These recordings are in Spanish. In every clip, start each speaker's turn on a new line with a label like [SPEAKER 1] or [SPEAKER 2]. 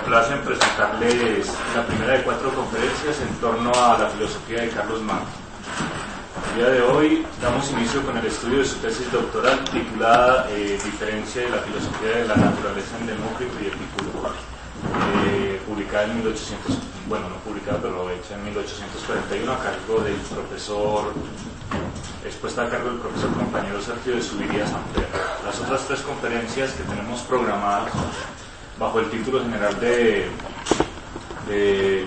[SPEAKER 1] complace en presentarles la primera de 4 conferencias en torno a la filosofía de Carlos Marx. El día de hoy damos inicio con el estudio de su tesis doctoral titulada Diferencia de la filosofía de la naturaleza en Demócrito y Epicuro, publicada en 1800, bueno, no publicada, pero hecha en 1841 a cargo del profesor, expuesta a cargo del profesor compañero Sergio de Zuviría Samper. Las otras 3 conferencias que tenemos programadas bajo el título general de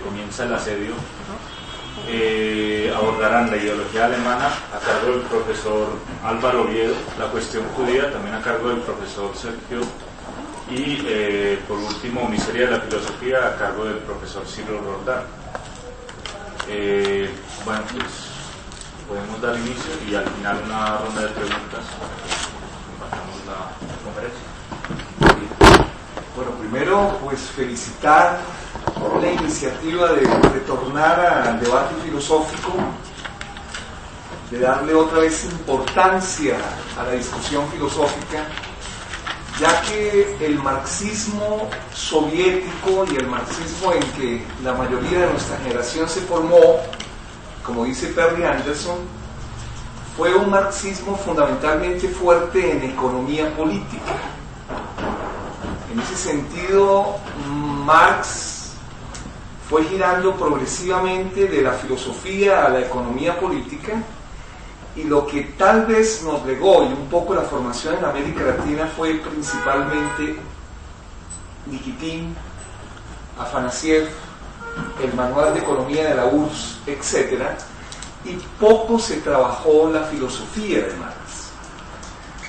[SPEAKER 1] Comienza el asedio, abordarán la ideología alemana a cargo del profesor Álvaro Oviedo, la cuestión judía también a cargo del profesor Sergio, y por último Miseria de la filosofía a cargo del profesor Ciro Roldán. Bueno, pues podemos dar inicio y al final una ronda de preguntas. Compartamos la conferencia.
[SPEAKER 2] Bueno, primero pues felicitar la iniciativa de retornar al debate filosófico, de darle otra vez importancia a la discusión filosófica, ya que el marxismo soviético y el marxismo en que la mayoría de nuestra generación se formó, como dice Perry Anderson, fue un marxismo fundamentalmente fuerte en economía política. En ese sentido, Marx fue girando progresivamente de la filosofía a la economía política, y lo que tal vez nos legó y un poco la formación en América Latina fue principalmente Nikitin, Afanasiev, el manual de economía de la URSS, etc. Y poco se trabajó la filosofía de Marx.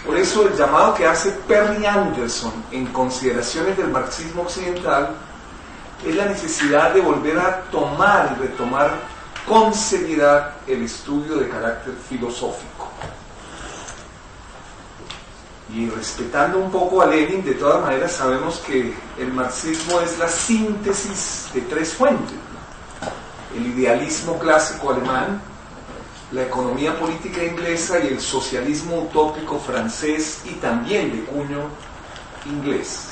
[SPEAKER 2] Por eso el llamado que hace Perry Anderson en Consideraciones del marxismo occidental es la necesidad de volver a tomar y retomar con seriedad el estudio de carácter filosófico. Y respetando un poco a Lenin, de todas maneras sabemos que el marxismo es la síntesis de 3 fuentes, ¿no? El idealismo clásico alemán, la economía política inglesa y el socialismo utópico francés y también de cuño inglés.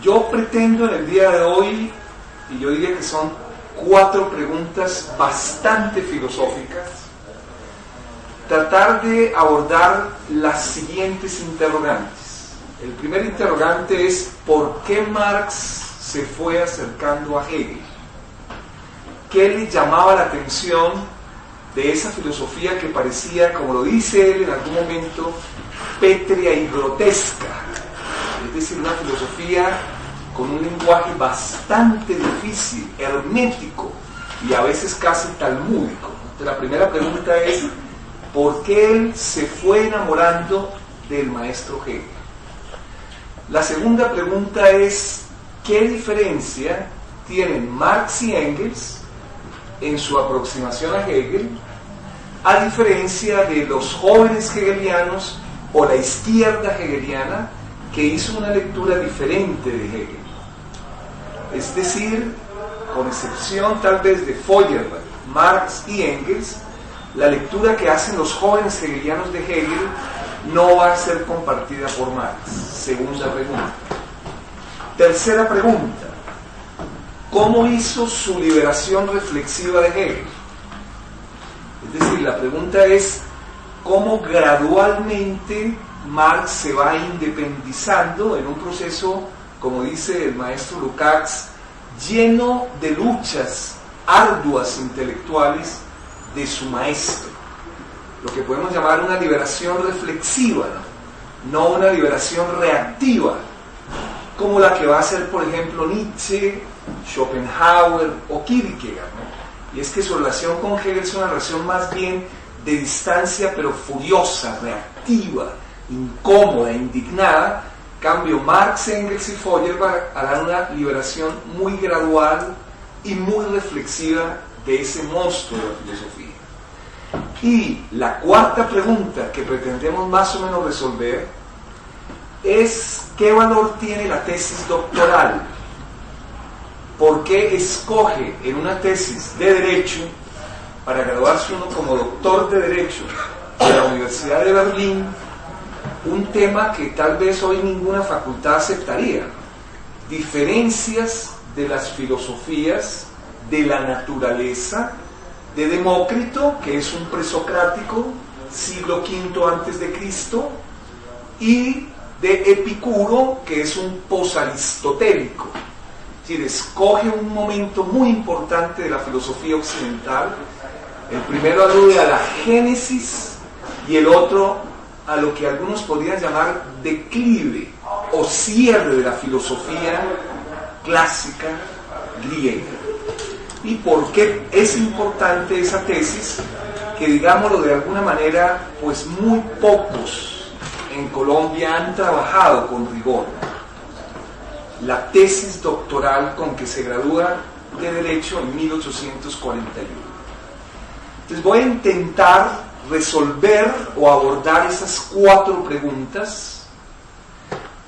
[SPEAKER 2] Yo pretendo en el día de hoy, y yo diría que son 4 preguntas bastante filosóficas, tratar de abordar las siguientes interrogantes. El primer interrogante es ¿por qué Marx se fue acercando a Hegel? ¿Qué le llamaba la atención de esa filosofía que parecía, como lo dice él en algún momento, pétrea y grotesca? Es decir, una filosofía con un lenguaje bastante difícil, hermético y a veces casi talmúdico. Entonces, la primera pregunta es ¿por qué él se fue enamorando del maestro Hegel? La segunda pregunta es ¿qué diferencia tienen Marx y Engels en su aproximación a Hegel, a diferencia de los jóvenes hegelianos o la izquierda hegeliana que hizo una lectura diferente de Hegel? Es decir, con excepción tal vez de Feuerbach, Marx y Engels, la lectura que hacen los jóvenes hegelianos de Hegel no va a ser compartida por Marx. Segunda pregunta. Tercera pregunta: ¿cómo hizo su liberación reflexiva de Hegel? Es decir, la pregunta es cómo gradualmente Marx se va independizando en un proceso, como dice el maestro Lukács, lleno de luchas arduas intelectuales de su maestro. Lo que podemos llamar una liberación reflexiva, no una liberación reactiva, como la que va a hacer, por ejemplo, Nietzsche, Schopenhauer o Kierkegaard, ¿no? Y es que su relación con Hegel es una relación más bien de distancia, pero furiosa, reactiva, incómoda, indignada. Cambio, Marx, Engels y Feuerbach harán una liberación muy gradual y muy reflexiva de ese monstruo de la filosofía. Y la cuarta pregunta que pretendemos más o menos resolver es ¿qué valor tiene la tesis doctoral? ¿Por qué escoge en una tesis de Derecho, para graduarse uno como doctor de Derecho de la Universidad de Berlín, un tema que tal vez hoy ninguna facultad aceptaría? diferencias de las filosofías de la naturaleza de Demócrito, que es un presocrático, siglo V antes de Cristo, y de Epicuro, que es un posaristotélico. Es decir, escoge un momento muy importante de la filosofía occidental. El primero alude a la génesis y el otro a lo que algunos podrían llamar declive o cierre de la filosofía clásica griega. ¿Y por qué es importante esa tesis? Que, digámoslo de alguna manera, pues muy pocos en Colombia han trabajado con rigor. La tesis doctoral con que se gradúa de Derecho en 1841. Entonces voy a intentar resolver o abordar esas 4 preguntas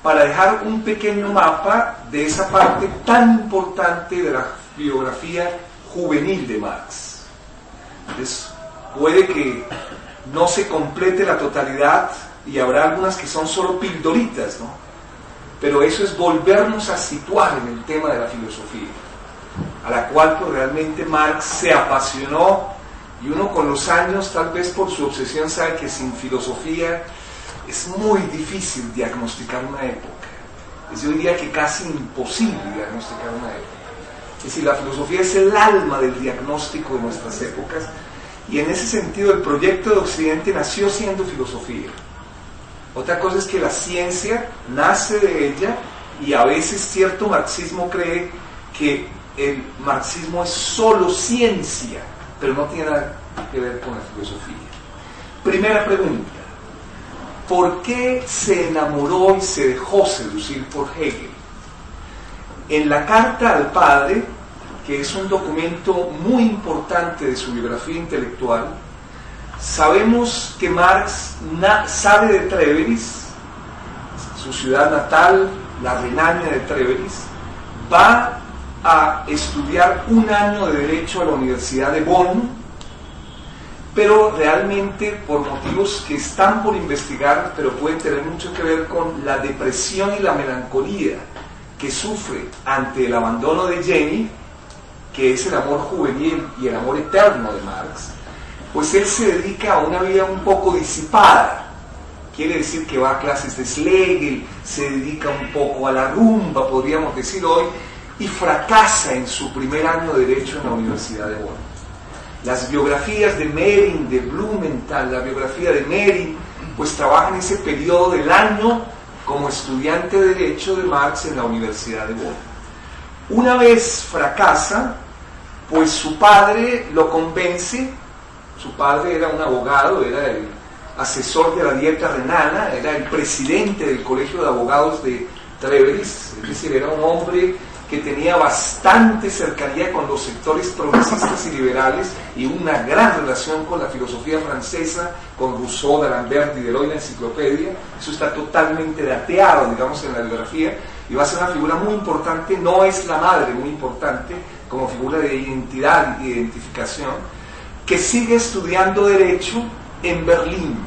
[SPEAKER 2] para dejar un pequeño mapa de esa parte tan importante de la biografía juvenil de Marx. Entonces, puede que no se complete la totalidad y habrá algunas que son solo pildoritas, ¿no? Pero eso es volvernos a situar en el tema de la filosofía, a la cual pues, realmente Marx se apasionó, y uno con los años, tal vez por su obsesión, sabe que sin filosofía es muy difícil diagnosticar una época. Yo diría que casi imposible diagnosticar una época. Es decir, la filosofía es el alma del diagnóstico de nuestras épocas, y en ese sentido el proyecto de Occidente nació siendo filosofía. Otra cosa es que la ciencia nace de ella, y a veces cierto marxismo cree que el marxismo es solo ciencia, pero no tiene nada que ver con la filosofía. Primera pregunta: ¿por qué se enamoró y se dejó seducir por Hegel? En la Carta al Padre, que es un documento muy importante de su biografía intelectual, sabemos que Marx sale de Treveris, su ciudad natal, la Renania de Treveris, va a estudiar un año de Derecho a la Universidad de Bonn, pero realmente por motivos que están por investigar, pero pueden tener mucho que ver con la depresión y la melancolía que sufre ante el abandono de Jenny, que es el amor juvenil y el amor eterno de Marx, pues él se dedica a una vida un poco disipada. Quiere decir que va a clases de Schlegel, se dedica un poco a la rumba, podríamos decir hoy, y fracasa en su primer año de Derecho en la Universidad de Bonn. Las biografías de Mehring, de Blumenthal, la biografía de Mehring, pues trabajan ese periodo del año como estudiante de Derecho de Marx en la Universidad de Bonn. Una vez fracasa, pues su padre lo convence. Su padre era un abogado, era el asesor de la Dieta Renana, era el presidente del Colegio de Abogados de Treveris, es decir, era un hombre que tenía bastante cercanía con los sectores progresistas y liberales y una gran relación con la filosofía francesa, con Rousseau, D'Alembert, Diderot y la enciclopedia. Eso está totalmente dateado, digamos, en la biografía, y va a ser una figura muy importante. No es la madre, muy importante como figura de identidad e identificación, que sigue estudiando Derecho en Berlín.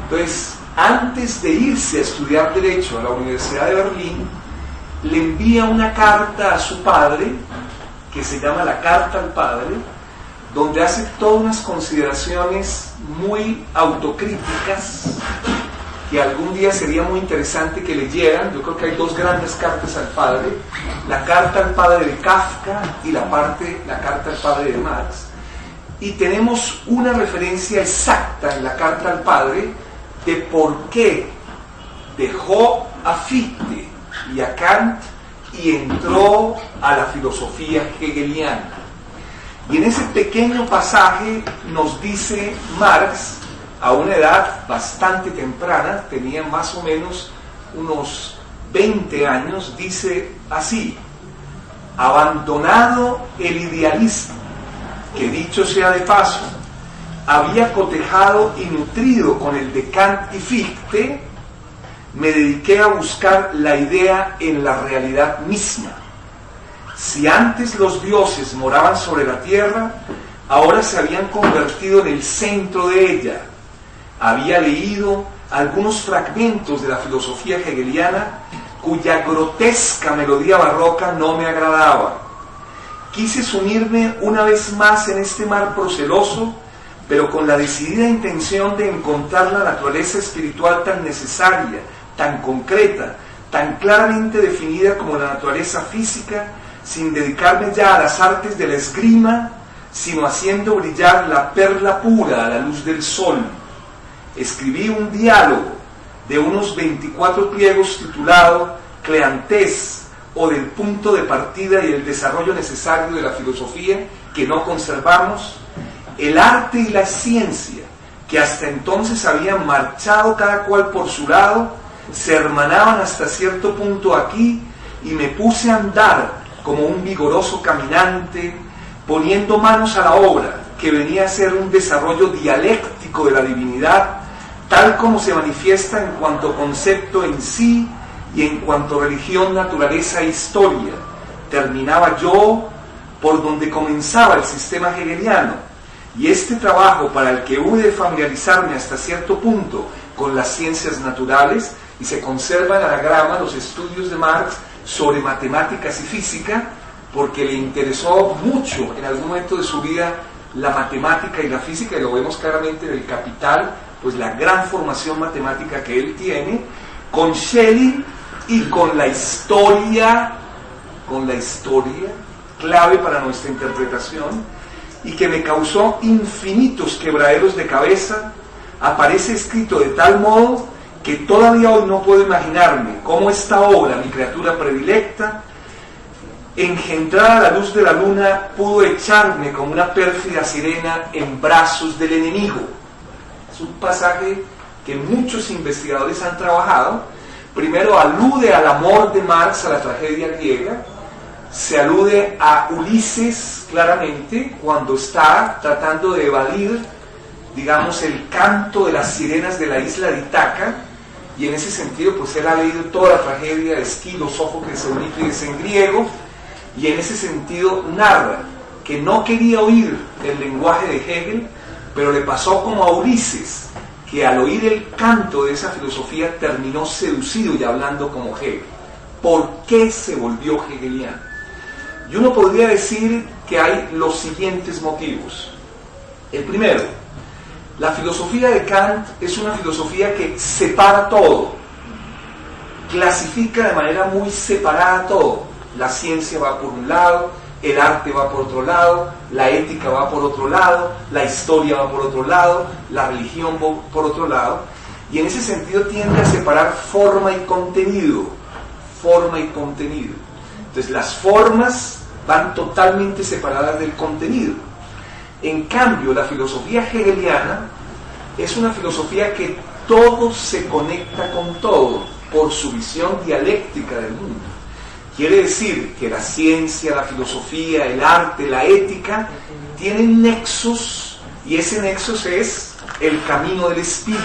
[SPEAKER 2] Entonces, antes de irse a estudiar Derecho a la Universidad de Berlín, le envía una carta a su padre, que se llama la Carta al Padre, donde hace todas unas consideraciones muy autocríticas, que algún día sería muy interesante que leyeran. Yo creo que hay 2 grandes cartas al padre: la Carta al Padre de Kafka y la Carta al Padre de Marx. Y tenemos una referencia exacta en la Carta al Padre de por qué dejó a Fichte y a Kant y entró a la filosofía hegeliana. Y en ese pequeño pasaje nos dice Marx, a una edad bastante temprana, tenía más o menos unos 20 años, dice así: abandonado el idealismo, que dicho sea de paso, había cotejado y nutrido con el de Kant y Fichte, me dediqué a buscar la idea en la realidad misma. Si antes los dioses moraban sobre la tierra, ahora se habían convertido en el centro de ella. Había leído algunos fragmentos de la filosofía hegeliana cuya grotesca melodía barroca no me agradaba. Quise sumirme una vez más en este mar proceloso, pero con la decidida intención de encontrar la naturaleza espiritual tan necesaria, tan concreta, tan claramente definida como la naturaleza física, sin dedicarme ya a las artes de la esgrima, sino haciendo brillar la perla pura a la luz del sol. Escribí un diálogo de unos 24 pliegos titulado Cleantés, o del punto de partida y el desarrollo necesario de la filosofía que no conservamos, el arte y la ciencia, que hasta entonces habían marchado cada cual por su lado, se hermanaban hasta cierto punto aquí, y me puse a andar como un vigoroso caminante, poniendo manos a la obra, que venía a ser un desarrollo dialéctico de la divinidad, tal como se manifiesta en cuanto concepto en sí y en cuanto religión, naturaleza e historia. Terminaba yo por donde comenzaba el sistema hegeliano, y este trabajo, para el que hube de familiarizarme hasta cierto punto con las ciencias naturales, y se conserva en anagrama los estudios de Marx sobre matemáticas y física, porque le interesó mucho en algún momento de su vida la matemática y la física, y lo vemos claramente en el Capital, pues la gran formación matemática que él tiene, con Schelling y con la historia, clave para nuestra interpretación, y que me causó infinitos quebraderos de cabeza. Aparece escrito de tal modo que todavía hoy no puedo imaginarme cómo esta obra, mi criatura predilecta, engendrada a la luz de la luna, pudo echarme como una pérfida sirena en brazos del enemigo. Es un pasaje que muchos investigadores han trabajado. Primero alude al amor de Marx a la tragedia griega, se alude a Ulises claramente cuando está tratando de evadir, digamos, el canto de las sirenas de la isla de Ítaca, y en ese sentido pues él ha leído toda la tragedia de Esquilo, Sófocles, Eurípides en griego, y en ese sentido narra que no quería oír el lenguaje de Hegel, pero le pasó como a Ulises, que al oír el canto de esa filosofía terminó seducido y hablando como Hegel. ¿Por qué se volvió hegeliano? Y uno podría decir que hay los siguientes motivos. El primero, la filosofía de Kant es una filosofía que separa todo, clasifica de manera muy separada todo. La ciencia va por un lado, el arte va por otro lado, la ética va por otro lado, la historia va por otro lado, la religión va por otro lado, y en ese sentido tiende a separar forma y contenido. Entonces las formas van totalmente separadas del contenido. En cambio, la filosofía hegeliana es una filosofía que todo se conecta con todo por su visión dialéctica del mundo. Quiere decir que la ciencia, la filosofía, el arte, la ética tienen nexos, y ese nexos es el camino del espíritu.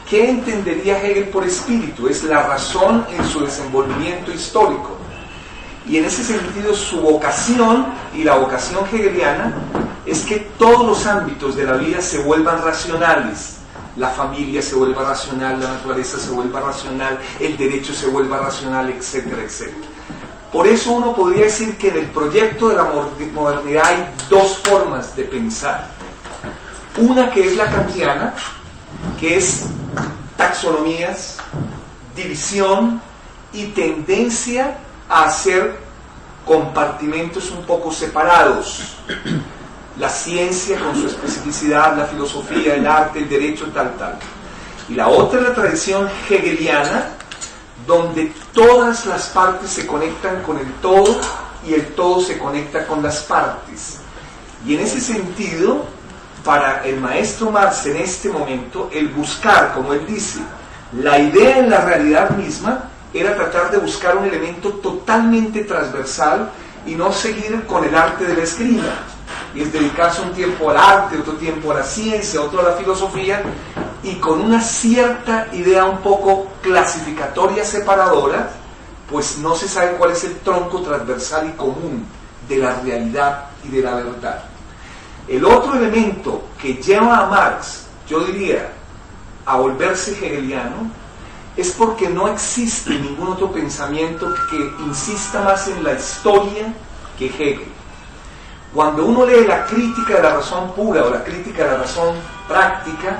[SPEAKER 2] ¿Qué entendería Hegel por espíritu? Es la razón en su desenvolvimiento histórico. Y en ese sentido su vocación, y la vocación hegeliana, es que todos los ámbitos de la vida se vuelvan racionales. La familia se vuelva racional, la naturaleza se vuelva racional, el derecho se vuelva racional, etcétera, etcétera. Por eso uno podría decir que en el proyecto de la modernidad hay dos formas de pensar. Una que es la kantiana, que es taxonomías, división y tendencia a hacer compartimentos un poco separados. La ciencia con su especificidad, la filosofía, el arte, el derecho, tal. Y la otra es la tradición hegeliana, donde todas las partes se conectan con el todo y el todo se conecta con las partes. Y en ese sentido, para el maestro Marx en este momento, el buscar, como él dice, la idea en la realidad misma, era tratar de buscar un elemento totalmente transversal y no seguir con el arte de la esgrima. Y es dedicarse un tiempo al arte, otro tiempo a la ciencia, otro a la filosofía, y con una cierta idea un poco clasificatoria, separadora, pues no se sabe cuál es el tronco transversal y común de la realidad y de la verdad. El otro elemento que lleva a Marx, yo diría, a volverse hegeliano, es porque no existe ningún otro pensamiento que insista más en la historia que Hegel. Cuando uno lee la crítica de la razón pura o la crítica de la razón práctica,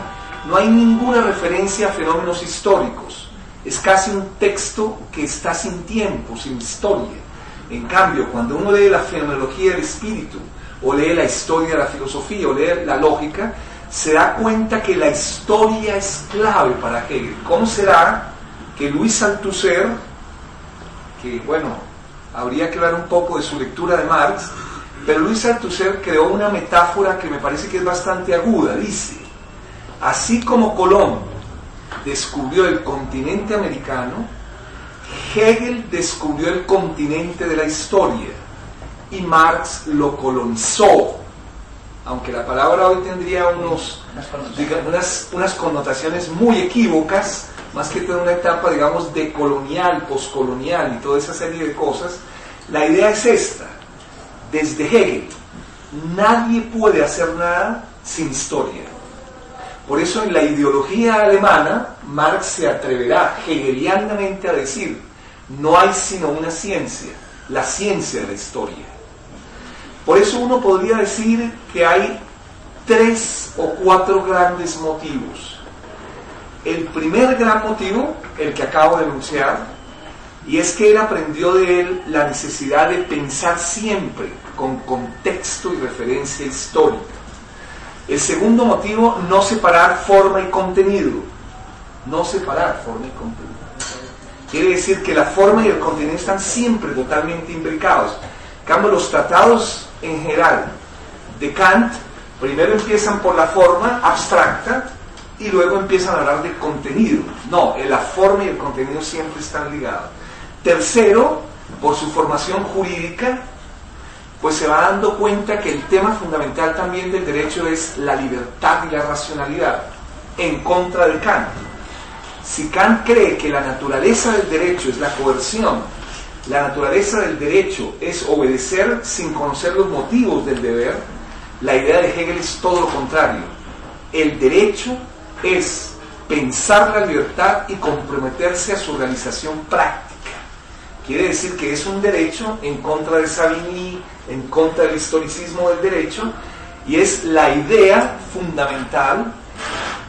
[SPEAKER 2] no hay ninguna referencia a fenómenos históricos. Es casi un texto que está sin tiempo, sin historia. En cambio, cuando uno lee la fenomenología del espíritu, o lee la historia de la filosofía, o lee la lógica, se da cuenta que la historia es clave para Hegel. ¿Cómo será que Louis Althusser, que bueno, habría que hablar un poco de su lectura de Marx, pero Louis Althusser creó una metáfora que me parece que es bastante aguda? Dice: así como Colón descubrió el continente americano, Hegel descubrió el continente de la historia y Marx lo colonizó, aunque la palabra hoy tendría unas connotaciones muy equívocas, más que toda una etapa, digamos, decolonial, poscolonial y toda esa serie de cosas. La idea es esta: desde Hegel nadie puede hacer nada sin historia. Por eso en la ideología alemana Marx se atreverá hegelianamente a decir: no hay sino una ciencia, la ciencia de la historia. Por eso uno podría decir que hay 3 o 4 grandes motivos. El primer gran motivo, el que acabo de enunciar, y es que él aprendió de él la necesidad de pensar siempre con contexto y referencia histórica. El segundo motivo, no separar forma y contenido. No separar forma y contenido. Quiere decir que la forma y el contenido están siempre totalmente imbricados. En cambio, los tratados en general de Kant primero empiezan por la forma abstracta y luego empiezan a hablar de contenido. No, la forma y el contenido siempre están ligados. Tercero, por su formación jurídica, pues se va dando cuenta que el tema fundamental también del derecho es la libertad y la racionalidad, en contra de Kant. Si Kant cree que la naturaleza del derecho es la coerción, la naturaleza del derecho es obedecer sin conocer los motivos del deber, la idea de Hegel es todo lo contrario. El derecho es pensar la libertad y comprometerse a su realización práctica. Quiere decir que es un derecho en contra de Savigny, en contra del historicismo del derecho, y es la idea fundamental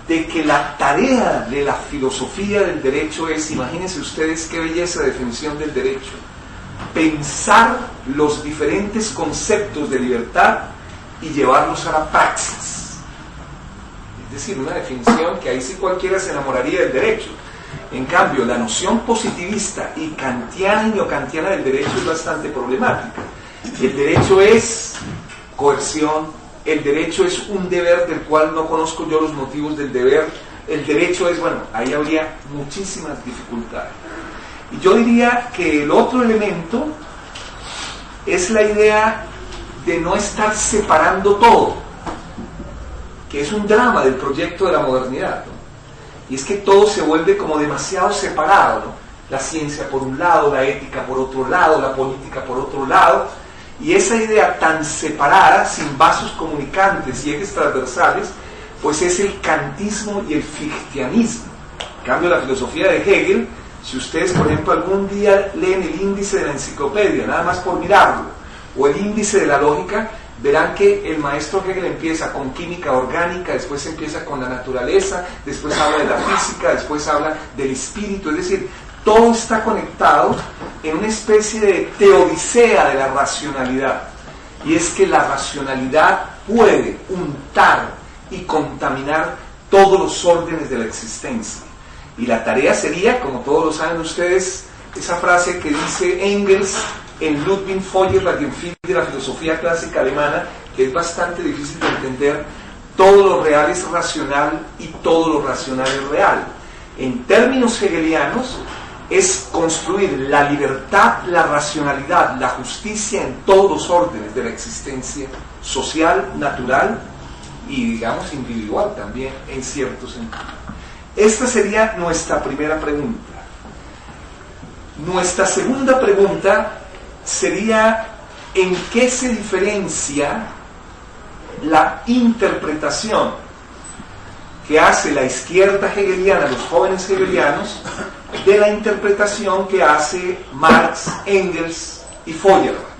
[SPEAKER 2] de que la tarea de la filosofía del derecho es, imagínense ustedes qué belleza de definición del derecho, pensar los diferentes conceptos de libertad y llevarlos a la praxis. Es decir, una definición que ahí sí cualquiera se enamoraría del derecho. En cambio, la noción positivista y kantiana y neokantiana del derecho es bastante problemática. El derecho es coerción, el derecho es un deber del cual no conozco yo los motivos del deber, el derecho es, bueno, ahí habría muchísimas dificultades. Y yo diría que el otro elemento es la idea de no estar separando todo, que es un drama del proyecto de la modernidad, ¿no? Y es que todo se vuelve como demasiado separado, ¿no? La ciencia por un lado, la ética por otro lado, la política por otro lado, y esa idea tan separada, sin vasos comunicantes y ejes transversales, pues es el kantismo y el fichtianismo. En cambio, la filosofía de Hegel, si ustedes, por ejemplo, algún día leen el índice de la enciclopedia, nada más por mirarlo, o el índice de la lógica, verán que el maestro Hegel empieza con química orgánica, después empieza con la naturaleza, después habla de la física, después habla del espíritu, es decir, todo está conectado en una especie de teodicea de la racionalidad. Y es que la racionalidad puede untar y contaminar todos los órdenes de la existencia. Y la tarea sería, como todos lo saben ustedes, esa frase que dice Engels en Ludwig Feuer, la Gegenwart de la filosofía clásica alemana, que es bastante difícil de entender: todo lo real es racional y todo lo racional es real. En términos hegelianos, es construir la libertad, la racionalidad, la justicia en todos los órdenes de la existencia social, natural y, digamos, individual también, en cierto sentido. Esta sería nuestra primera pregunta. Nuestra segunda pregunta sería: ¿en qué se diferencia la interpretación que hace la izquierda hegeliana, los jóvenes hegelianos, de la interpretación que hace Marx, Engels y Feuerbach.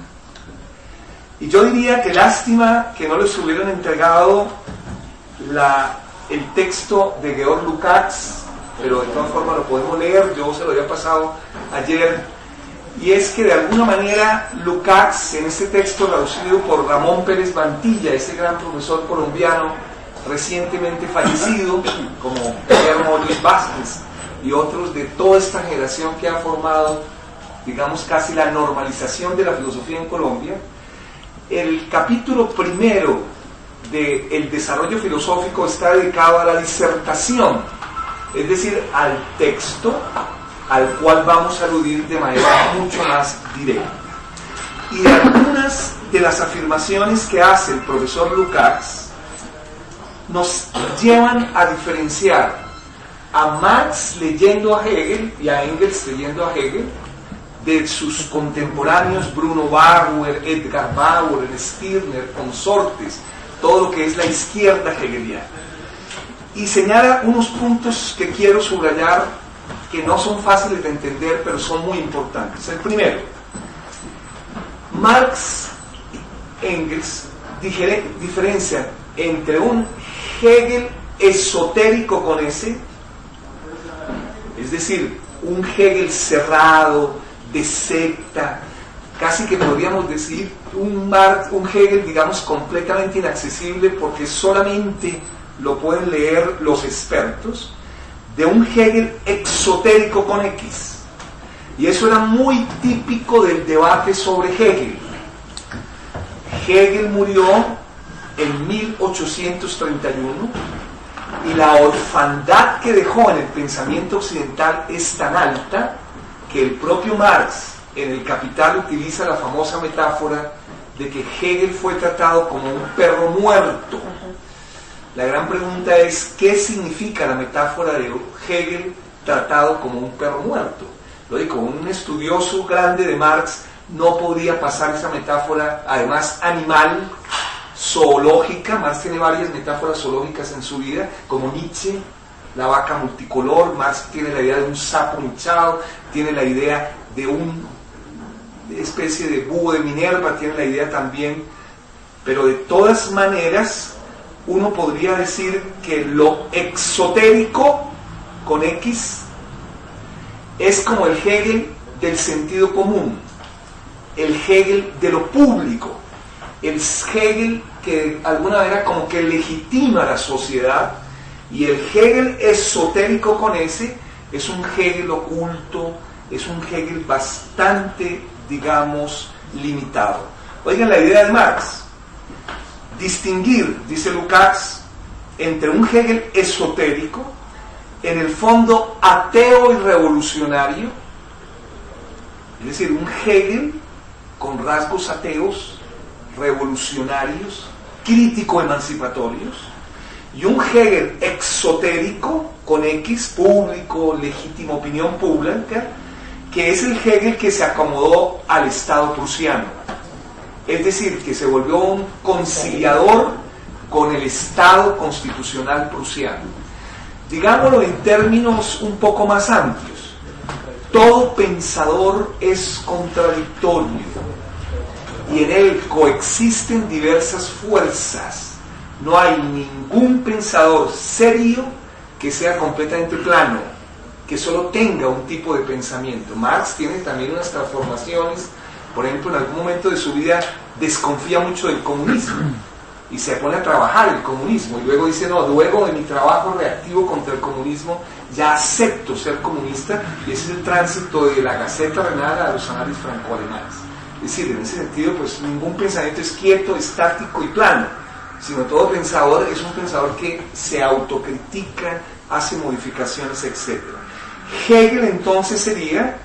[SPEAKER 2] Y yo diría que lástima que no les hubieran entregado el texto de Georg Lukács, pero de todas formas lo podemos leer, yo se lo había pasado ayer, y es que de alguna manera Lukács, en este texto traducido por Ramón Pérez Mantilla, ese gran profesor colombiano recientemente fallecido, como Guillermo Luis Vázquez y otros de toda esta generación que ha formado, digamos, casi la normalización de la filosofía en Colombia, el capítulo primero del desarrollo filosófico está dedicado a la disertación, es decir, al texto al cual vamos a aludir de manera mucho más directa. Y de algunas de las afirmaciones que hace el profesor Lukács nos llevan a diferenciar a Marx leyendo a Hegel y a Engels leyendo a Hegel de sus contemporáneos Bruno Bauer, Edgar Bauer, Stirner, consortes, todo lo que es la izquierda hegeliana. Y señala unos puntos que quiero subrayar que no son fáciles de entender, pero son muy importantes. El primero, Marx y Engels diferencian entre un Hegel esotérico con ese, es decir, un Hegel cerrado, de secta, casi que podríamos decir un Hegel, digamos, completamente inaccesible porque solamente lo pueden leer los expertos, de un Hegel exotérico con X. Y eso era muy típico del debate sobre Hegel. Hegel murió en 1831 y la orfandad que dejó en el pensamiento occidental es tan alta que el propio Marx en El Capital utiliza la famosa metáfora de que Hegel fue tratado como un perro muerto. La gran pregunta es, ¿qué significa la metáfora de Hegel tratado como un perro muerto? Lo digo, un estudioso grande de Marx no podía pasar esa metáfora, además animal, zoológica. Marx tiene varias metáforas zoológicas en su vida, como Nietzsche, la vaca multicolor. Marx tiene la idea de un sapo hinchado, tiene la idea de una especie de búho de Minerva, tiene la idea también, pero de todas maneras uno podría decir que lo exotérico con X es como el Hegel del sentido común, el Hegel de lo público, el Hegel que de alguna manera como que legitima la sociedad, y el Hegel esotérico con ese es un Hegel oculto, es un Hegel bastante, digamos, limitado. Oigan la idea de Marx: distinguir, dice Lukács, entre un Hegel esotérico, en el fondo ateo y revolucionario, es decir, un Hegel con rasgos ateos, revolucionarios, crítico-emancipatorios, y un Hegel exotérico con X, público, legítima opinión pública, que es el Hegel que se acomodó al Estado prusiano, es decir, que se volvió un conciliador con el Estado constitucional prusiano. Digámoslo en términos un poco más amplios, todo pensador es contradictorio y en él coexisten diversas fuerzas. No hay ningún pensador serio que sea completamente plano, que solo tenga un tipo de pensamiento. Marx tiene también unas transformaciones. Por ejemplo, en algún momento de su vida desconfía mucho del comunismo y se pone a trabajar el comunismo, y luego dice, no, luego de mi trabajo reactivo contra el comunismo ya acepto ser comunista, y ese es el tránsito de la Gaceta Renal a los anales franco-alemanes. Es decir, en ese sentido, pues ningún pensamiento es quieto, estático y plano, sino todo pensador es un pensador que se autocritica, hace modificaciones, etc. Hegel entonces sería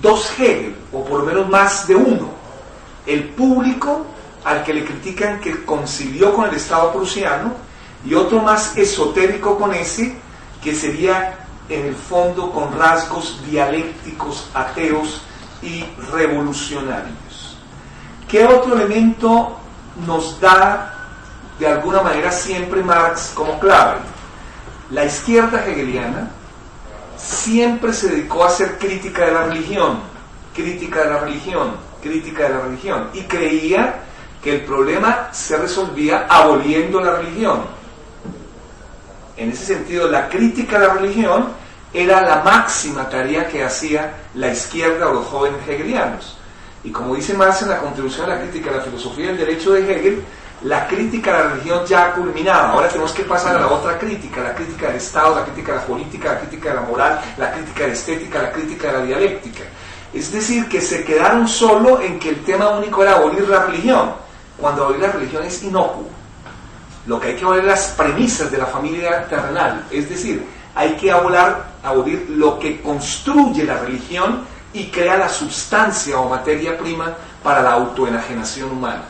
[SPEAKER 2] dos Hegel, o por lo menos más de uno: el público, al que le critican que concilió con el Estado prusiano, y otro más esotérico con ese, que sería en el fondo con rasgos dialécticos, ateos y revolucionarios. ¿Qué otro elemento nos da de alguna manera siempre Marx como clave? la izquierda hegeliana siempre se dedicó a hacer crítica de la religión, crítica de la religión, crítica de la religión, y creía que el problema se resolvía aboliendo la religión. En ese sentido, la crítica de la religión era la máxima tarea que hacía la izquierda o los jóvenes hegelianos. Y como dice Marx en la contribución a la crítica de la filosofía del derecho de Hegel, la crítica de la religión ya ha culminado. Ahora tenemos que pasar a la otra crítica, la crítica del Estado, la crítica de la política, la crítica de la moral, la crítica de la estética, la crítica de la dialéctica. Es decir, que se quedaron solo en que el tema único era abolir la religión, cuando abolir la religión es inocuo. Lo que hay que abolir las premisas de la familia terrenal, es decir, hay que abolir lo que construye la religión y crea la sustancia o materia prima para la autoenajenación humana.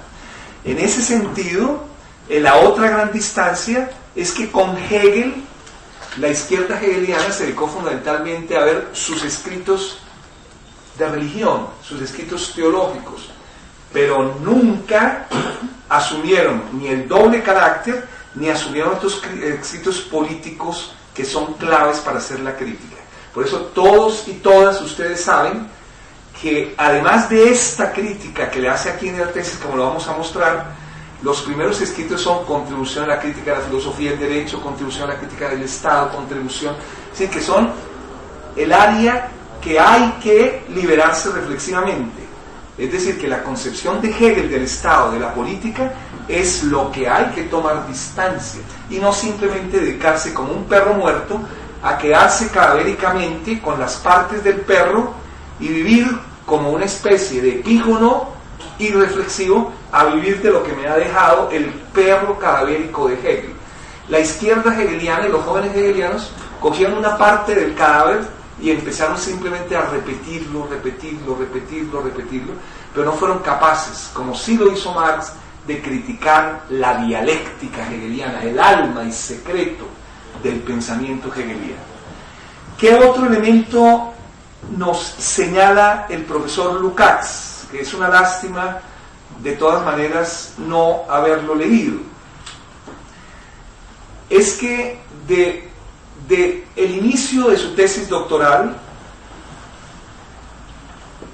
[SPEAKER 2] En ese sentido, la otra gran distancia es que con Hegel, la izquierda hegeliana se dedicó fundamentalmente a ver sus escritos de religión, sus escritos teológicos, pero nunca asumieron ni el doble carácter, ni asumieron otros escritos políticos que son claves para hacer la crítica. Por eso todos y todas ustedes saben que además de esta crítica que le hace aquí en la tesis, como lo vamos a mostrar, los primeros escritos son contribución a la crítica de la filosofía del derecho, contribución a la crítica del Estado, contribución, es decir, que son el área que hay que liberarse reflexivamente. Es decir, que la concepción de Hegel del Estado, de la política, es lo que hay que tomar distancia y no simplemente dedicarse como un perro muerto a quedarse cadavéricamente con las partes del perro y vivir como una especie de epígono irreflexivo a vivir de lo que me ha dejado el perro cadavérico de Hegel. La izquierda hegeliana y los jóvenes hegelianos cogieron una parte del cadáver y empezaron simplemente a repetirlo, pero no fueron capaces, como sí lo hizo Marx, de criticar la dialéctica hegeliana, el alma y secreto del pensamiento hegeliano. ¿Qué otro elemento nos señala el profesor Lukács? Que es una lástima, de todas maneras, no haberlo leído. Es que de el inicio de su tesis doctoral,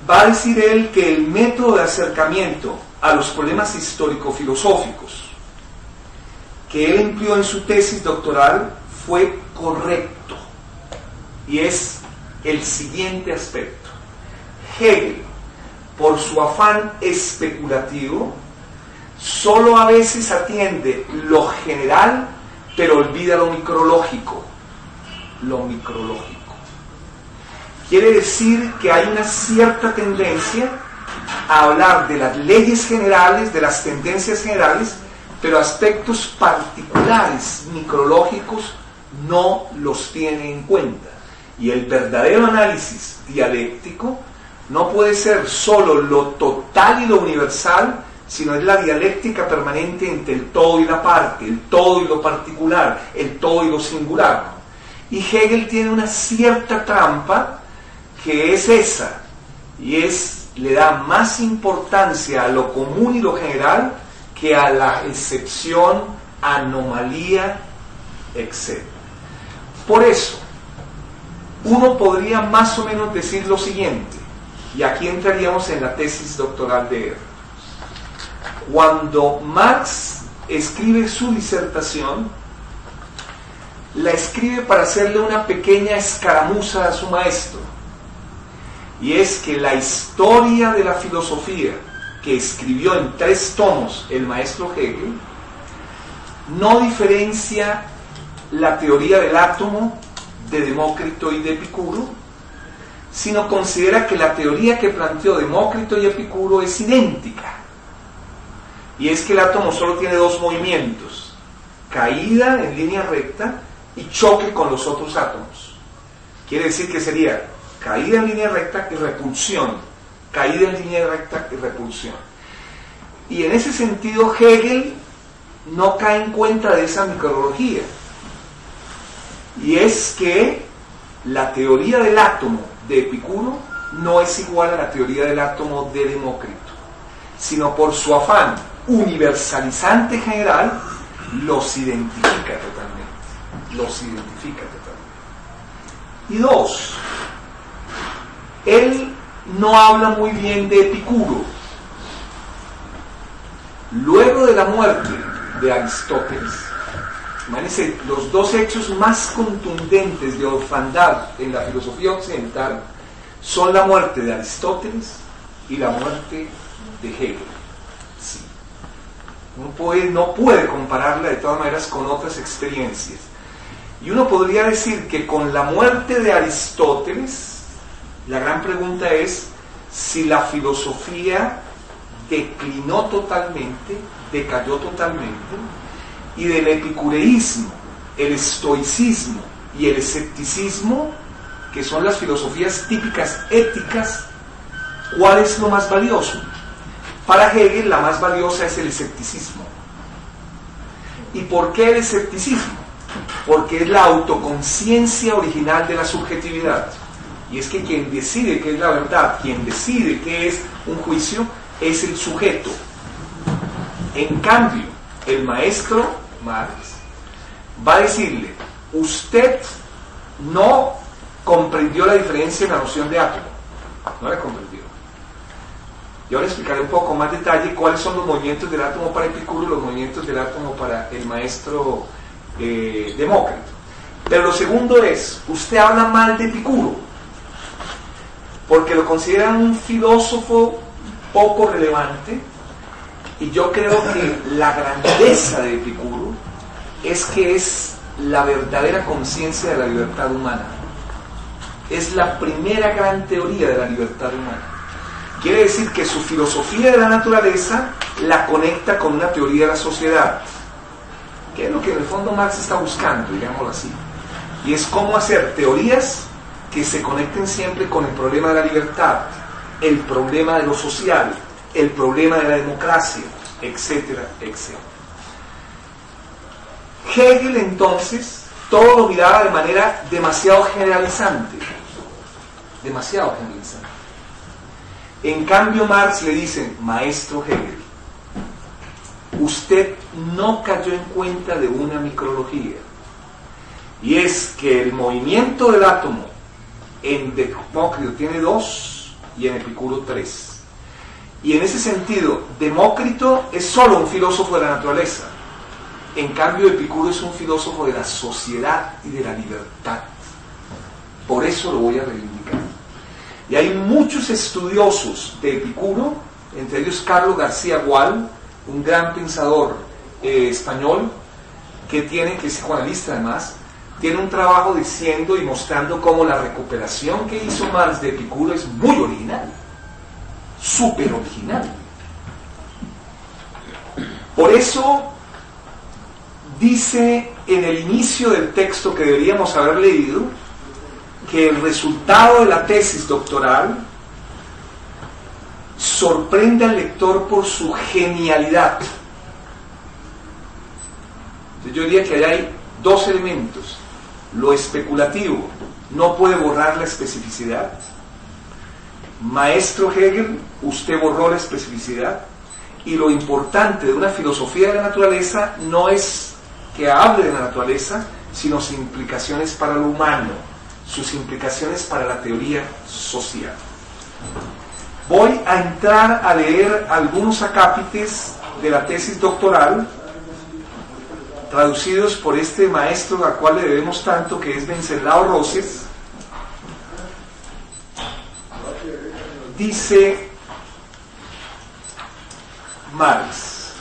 [SPEAKER 2] va a decir él que el método de acercamiento a los problemas histórico-filosóficos que él empleó en su tesis doctoral fue correcto, y es el siguiente aspecto. Hegel, por su afán especulativo, solo a veces atiende lo general, pero olvida lo micrológico. Lo micrológico quiere decir que hay una cierta tendencia a hablar de las leyes generales, de las tendencias generales, pero aspectos particulares, micrológicos, no los tiene en cuenta. Y el verdadero análisis dialéctico no puede ser solo lo total y lo universal, sino es la dialéctica permanente entre el todo y la parte, el todo y lo particular, el todo y lo singular. Y Hegel tiene una cierta trampa que es esa, y le da más importancia a lo común y lo general que a la excepción, anomalía, etc. Por eso, uno podría más o menos decir lo siguiente, y aquí entraríamos en la tesis doctoral de él. Cuando Marx escribe su disertación, la escribe para hacerle una pequeña escaramuza a su maestro, y es que la historia de la filosofía que escribió en 3 tomos el maestro Hegel no diferencia la teoría del átomo de Demócrito y de Epicuro, sino considera que la teoría que planteó Demócrito y Epicuro es idéntica, y es que el átomo solo tiene 2 movimientos: caída en línea recta y choque con los otros átomos. Quiere decir que sería caída en línea recta y repulsión, caída en línea recta y repulsión. Y en ese sentido Hegel no cae en cuenta de esa micrología, y es que la teoría del átomo de Epicuro no es igual a la teoría del átomo de Demócrito, sino por su afán universalizante general los identifica totalmente. los identifica totalmente. Y dos, él no habla muy bien de Epicuro. Luego de la muerte de Aristóteles, imagínense, los dos hechos más contundentes de orfandad en la filosofía occidental son la muerte de Aristóteles y la muerte de Hegel. Sí. No puede compararla de todas maneras con otras experiencias. Y uno podría decir que con la muerte de Aristóteles, la gran pregunta es si la filosofía declinó totalmente, decayó totalmente, y del epicureísmo, el estoicismo y el escepticismo, que son las filosofías típicas éticas, ¿cuál es lo más valioso? Para Hegel la más valiosa es el escepticismo. ¿Y por qué el escepticismo? Porque es la autoconciencia original de la subjetividad. Y es que quien decide qué es la verdad, quien decide qué es un juicio, es el sujeto. En cambio, el maestro Marx va a decirle: usted no comprendió la diferencia en la noción de átomo, no la comprendió. Y ahora explicaré un poco más detalle cuáles son los movimientos del átomo para Epicuro y los movimientos del átomo para el maestro Demócrito. Pero lo segundo es, usted habla mal de Epicuro porque lo consideran un filósofo poco relevante, y yo creo que la grandeza de Epicuro es que es la verdadera conciencia de la libertad humana. Es la primera gran teoría de la libertad humana. Quiere decir que su filosofía de la naturaleza la conecta con una teoría de la sociedad, que es lo que en el fondo Marx está buscando, digámoslo así. Y es cómo hacer teorías que se conecten siempre con el problema de la libertad, el problema de lo social, el problema de la democracia, etcétera, etcétera. Hegel entonces todo lo miraba de manera demasiado generalizante. Demasiado generalizante. En cambio Marx le dice: maestro Hegel, usted no cayó en cuenta de una micrología, y es que el movimiento del átomo en Demócrito tiene 2 y en Epicuro 3. Y en ese sentido, Demócrito es solo un filósofo de la naturaleza. En cambio, Epicuro es un filósofo de la sociedad y de la libertad. Por eso lo voy a reivindicar. Y hay muchos estudiosos de Epicuro, entre ellos Carlos García Gual, un gran pensador español, que es psicoanalista además, tiene un trabajo diciendo y mostrando cómo la recuperación que hizo Marx de Epicuro es muy original, súper original. Por eso dice en el inicio del texto que deberíamos haber leído que el resultado de la tesis doctoral sorprende al lector por su genialidad. Entonces yo diría que allá hay 2 elementos. Lo especulativo no puede borrar la especificidad. Maestro Hegel, usted borró la especificidad. Y lo importante de una filosofía de la naturaleza no es que hable de la naturaleza, sino sus implicaciones para lo humano, sus implicaciones para la teoría social. Voy a entrar a leer algunos acápites de la tesis doctoral, traducidos por este maestro al cual le debemos tanto, que es Wenceslao Roses. Dice Marx: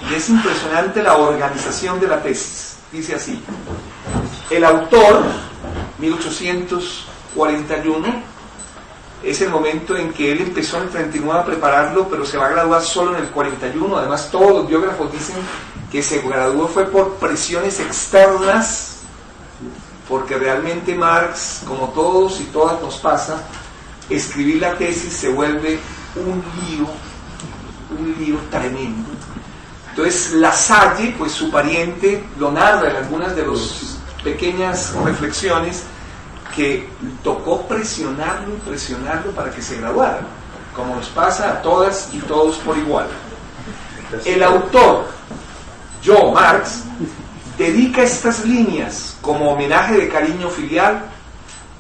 [SPEAKER 2] y es impresionante la organización de la tesis. Dice así: el autor, 1841, es el momento en que él empezó en el 39 a prepararlo, pero se va a graduar solo en el 41. Además, todos los biógrafos dicen que se graduó fue por presiones externas, porque realmente Marx, como todos y todas nos pasa, escribir la tesis se vuelve un lío tremendo. Entonces Lasalle, pues su pariente, lo narra en algunas de las pequeñas reflexiones, que tocó presionarlo para que se graduara, como nos pasa a todas y todos por igual. El autor, yo, Marx, dedica estas líneas como homenaje de cariño filial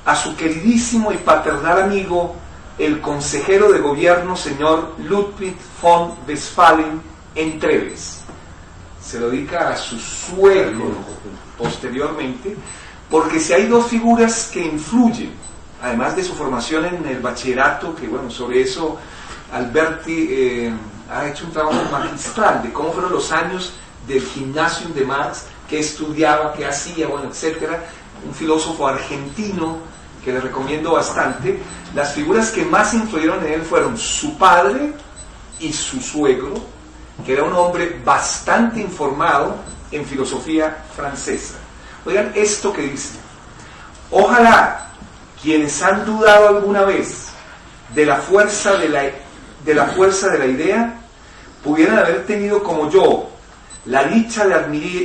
[SPEAKER 2] a su queridísimo y paternal amigo, el consejero de gobierno señor Ludwig von Westphalen en Treves. Se lo dedica a su suegro posteriormente, porque si hay dos figuras que influyen, además de su formación en el bachillerato, que bueno, sobre eso Alberti ha hecho un trabajo magistral de cómo fueron los años del Gymnasium de Marx, qué estudiaba, qué hacía, bueno, etcétera. Un filósofo argentino que le recomiendo bastante. Las figuras que más influyeron en él fueron su padre y su suegro, que era un hombre bastante informado en filosofía francesa. Oigan esto que dice: ojalá quienes han dudado alguna vez de la fuerza de la idea pudieran haber tenido como yo la dicha de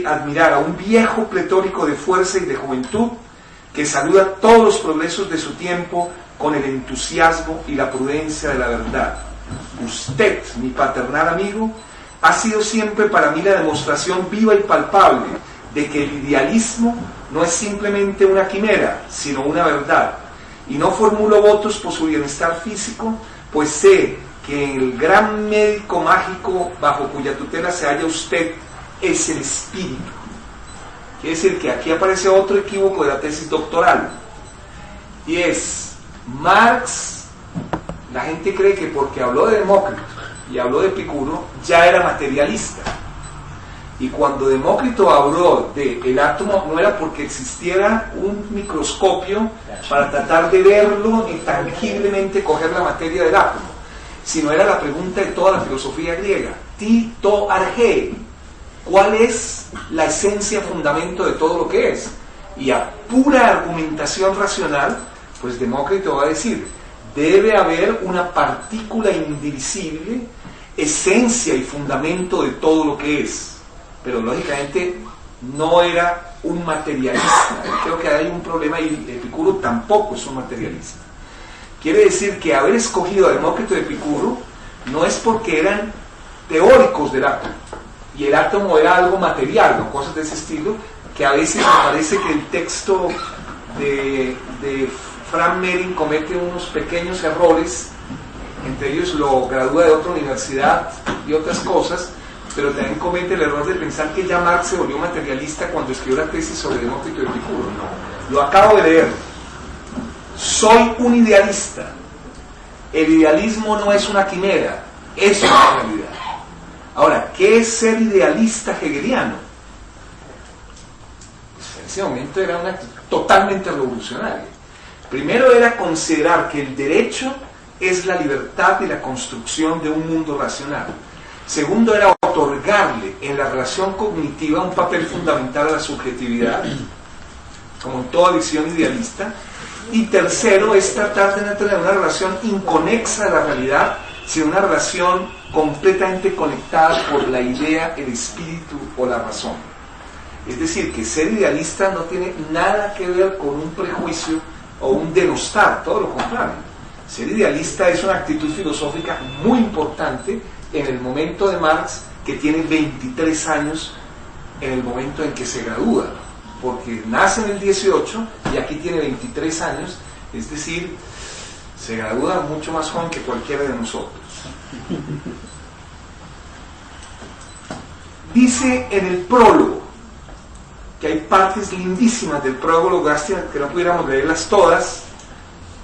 [SPEAKER 2] admirar a un viejo pletórico de fuerza y de juventud que saluda todos los progresos de su tiempo con el entusiasmo y la prudencia de la verdad. Usted, mi paternal amigo, ha sido siempre para mí la demostración viva y palpable de que el idealismo no es simplemente una quimera, sino una verdad. Y no formulo votos por su bienestar físico, pues sé que el gran médico mágico bajo cuya tutela se halla usted es el espíritu. Quiere decir que aquí aparece otro equívoco de la tesis doctoral, y es: Marx, la gente cree que porque habló de Demócrito y habló de Epicuro ya era materialista, y cuando Demócrito habló del átomo no era porque existiera un microscopio para tratar de verlo y tangiblemente coger la materia del átomo, sino era la pregunta de toda la filosofía griega: ti to arge, ¿cuál es la esencia, fundamento de todo lo que es? Y a pura argumentación racional, pues Demócrito va a decir: debe haber una partícula indivisible, esencia y fundamento de todo lo que es. Pero lógicamente no era un materialista. Creo que hay un problema, y Epicuro tampoco es un materialista. Quiere decir que haber escogido a Demócrito y Epicuro no es porque eran teóricos del átomo, y el átomo era algo material, o cosas de ese estilo, que a veces me parece que el texto de Frank Mehring comete unos pequeños errores, entre ellos lo gradúa de otra universidad y otras cosas, pero también comete el error de pensar que ya Marx se volvió materialista cuando escribió la tesis sobre Demócrito y Epicuro. No, lo acabo de leer. Soy un idealista. El idealismo no es una quimera, es una realidad. Ahora, ¿qué es ser idealista hegeliano? Pues en ese momento era una actitud totalmente revolucionaria. Primero era considerar que el derecho es la libertad y la construcción de un mundo racional. Segundo era otorgarle en la relación cognitiva un papel fundamental a la subjetividad, como en toda visión idealista. Y tercero es tratar de no tener una relación inconexa de la realidad, sino una relación completamente conectada por la idea, el espíritu o la razón. Es decir, que ser idealista no tiene nada que ver con un prejuicio o un denostar, todo lo contrario. Ser idealista es una actitud filosófica muy importante en el momento de Marx, que tiene 23 años en el momento en que se gradúa, porque nace en el 18 y aquí tiene 23 años, es decir, se gradúa mucho más joven que cualquiera de nosotros. Dice en el prólogo, que hay partes lindísimas del prólogo, lástima que no pudiéramos leerlas todas,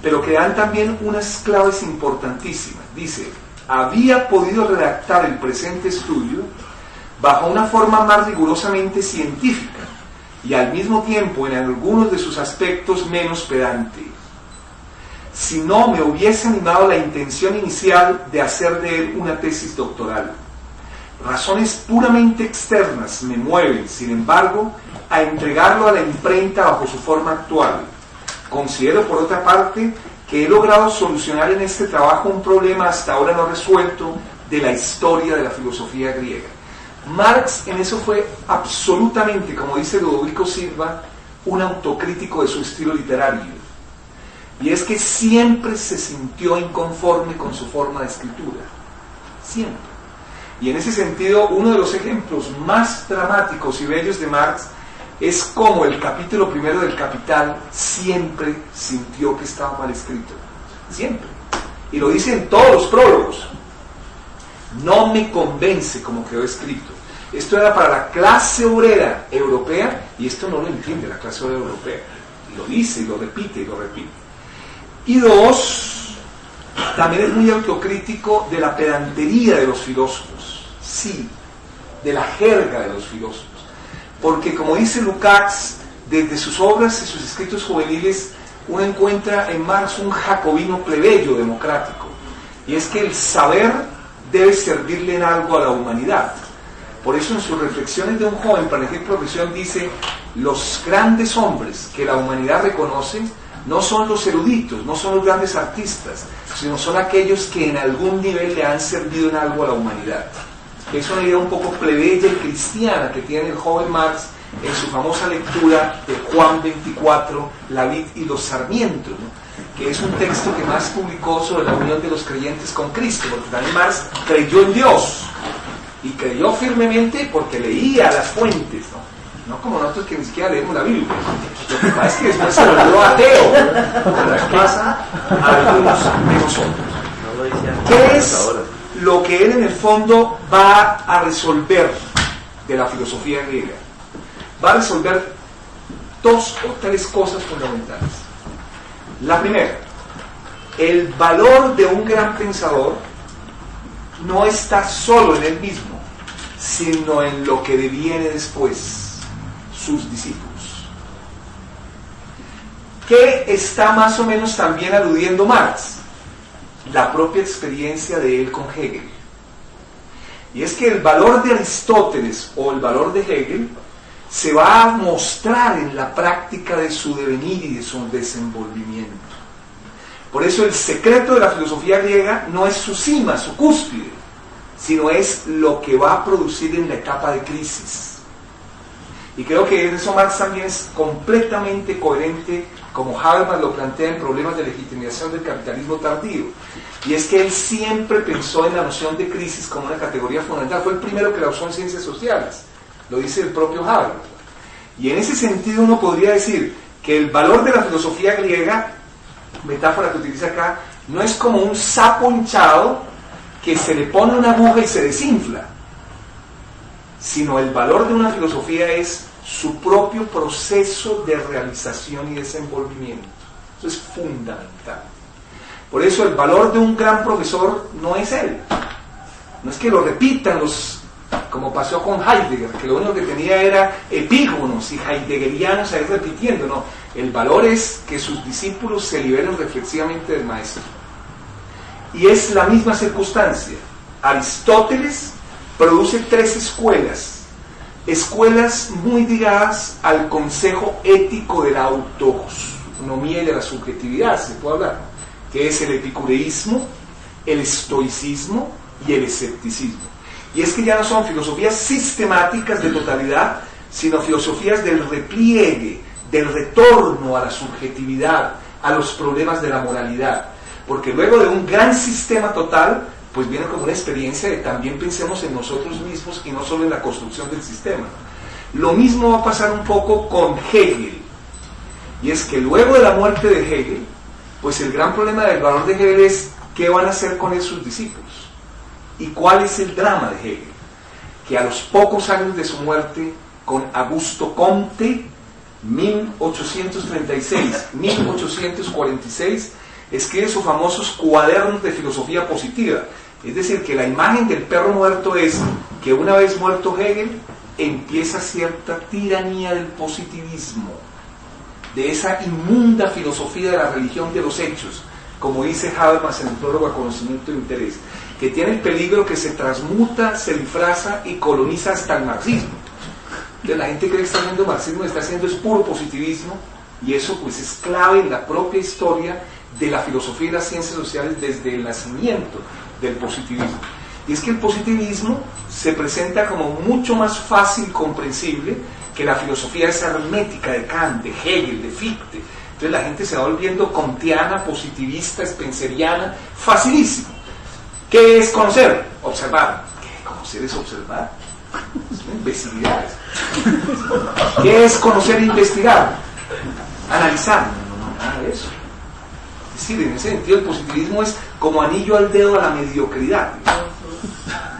[SPEAKER 2] pero que dan también unas claves importantísimas. Dice: había podido redactar el presente estudio bajo una forma más rigurosamente científica y al mismo tiempo en algunos de sus aspectos menos pedante, si no me hubiese animado la intención inicial de hacer de él una tesis doctoral. Razones puramente externas me mueven, sin embargo, a entregarlo a la imprenta bajo su forma actual. Considero, por otra parte, que he logrado solucionar en este trabajo un problema hasta ahora no resuelto de la historia de la filosofía griega. Marx en eso fue absolutamente, como dice Ludovico Silva, un autocrítico de su estilo literario. Y es que siempre se sintió inconforme con su forma de escritura. Siempre. Y en ese sentido, uno de los ejemplos más dramáticos y bellos de Marx es como el capítulo primero del Capital siempre sintió que estaba mal escrito. Siempre. Y lo dice en todos los prólogos. No me convence como quedó escrito. Esto era para la clase obrera europea, y esto no lo entiende la clase obrera europea. Lo dice, y lo repite, y lo repite. Y dos, también es muy autocrítico de la pedantería de los filósofos. Sí, de la jerga de los filósofos. Porque como dice Lukács, desde sus obras y sus escritos juveniles, uno encuentra en Marx un jacobino plebeyo democrático. Y es que el saber debe servirle en algo a la humanidad. Por eso en sus reflexiones de un joven para elegir profesión dice: los grandes hombres que la humanidad reconoce no son los eruditos, no son los grandes artistas, sino son aquellos que en algún nivel le han servido en algo a la humanidad. Es una idea un poco plebeya y cristiana que tiene el joven Marx en su famosa lectura de Juan 24, La vid y los sarmientos, ¿no? Que es un texto que Marx publicó sobre la unión de los creyentes con Cristo, porque también Marx creyó en Dios, y creyó firmemente porque leía las fuentes, no como nosotros que ni siquiera leemos la Biblia. Lo que pasa es que después se volvió ateo, como nos pasa a algunos de nosotros. ¿Qué es lo que él en el fondo va a resolver de la filosofía griega? Va a resolver dos o tres cosas fundamentales. La primera, el valor de un gran pensador no está solo en él mismo, sino en lo que deviene después, sus discípulos. ¿Qué está más o menos también aludiendo Marx? La propia experiencia de él con Hegel. Y es que el valor de Aristóteles o el valor de Hegel se va a mostrar en la práctica de su devenir y de su desenvolvimiento. Por eso el secreto de la filosofía griega no es su cima, su cúspide, sino es lo que va a producir en la etapa de crisis. Y creo que eso Marx también es completamente coherente, como Habermas lo plantea en Problemas de legitimación del capitalismo tardío. Y es que él siempre pensó en la noción de crisis como una categoría fundamental. Fue el primero que la usó en ciencias sociales, lo dice el propio Habermas. Y en ese sentido uno podría decir que el valor de la filosofía griega, metáfora que utiliza acá, no es como un sapo hinchado que se le pone una aguja y se desinfla, sino el valor de una filosofía es su propio proceso de realización y desenvolvimiento. Eso es fundamental. Por eso el valor de un gran profesor no es él. No es que lo repitan como pasó con Heidegger, que lo único que tenía era epígonos y heideggerianos ahí repitiendo. No, el valor es que sus discípulos se liberen reflexivamente del maestro. Y es la misma circunstancia. Aristóteles produce tres escuelas muy ligadas al consejo ético de la autonomía y de la subjetividad, se puede hablar, que es el epicureísmo, el estoicismo y el escepticismo. Y es que ya no son filosofías sistemáticas de totalidad, sino filosofías del repliegue, del retorno a la subjetividad, a los problemas de la moralidad. Porque luego de un gran sistema total, pues viene como una experiencia de también pensemos en nosotros mismos y no solo en la construcción del sistema. Lo mismo va a pasar un poco con Hegel. Y es que luego de la muerte de Hegel, pues el gran problema del valor de Hegel es qué van a hacer con él sus discípulos. ¿Y cuál es el drama de Hegel? Que a los pocos años de su muerte, con Augusto Comte, 1836-1846, escribe sus famosos cuadernos de filosofía positiva. Es decir, que la imagen del perro muerto es que una vez muerto Hegel, empieza cierta tiranía del positivismo, de esa inmunda filosofía de la religión de los hechos, como dice Habermas en el prólogo a Conocimiento e Interés, que tiene el peligro que se transmuta, se disfraza y coloniza hasta el marxismo. Entonces la gente cree que está haciendo marxismo, está haciendo es puro positivismo, y eso pues es clave en la propia historia de la filosofía y las ciencias sociales desde el nacimiento del positivismo. Y es que el positivismo se presenta como mucho más fácil comprensible que la filosofía esa hermética de Kant, de Hegel, de Fichte. Entonces la gente se va volviendo kantiana, positivista, spenceriana, facilísimo. ¿Qué es conocer? Observar. ¿Cómo Conocer es observar. Es una imbecilidad. ¿Qué es conocer e investigar? Analizar. No, nada de eso. Es decir, en ese sentido el positivismo es como anillo al dedo a la mediocridad.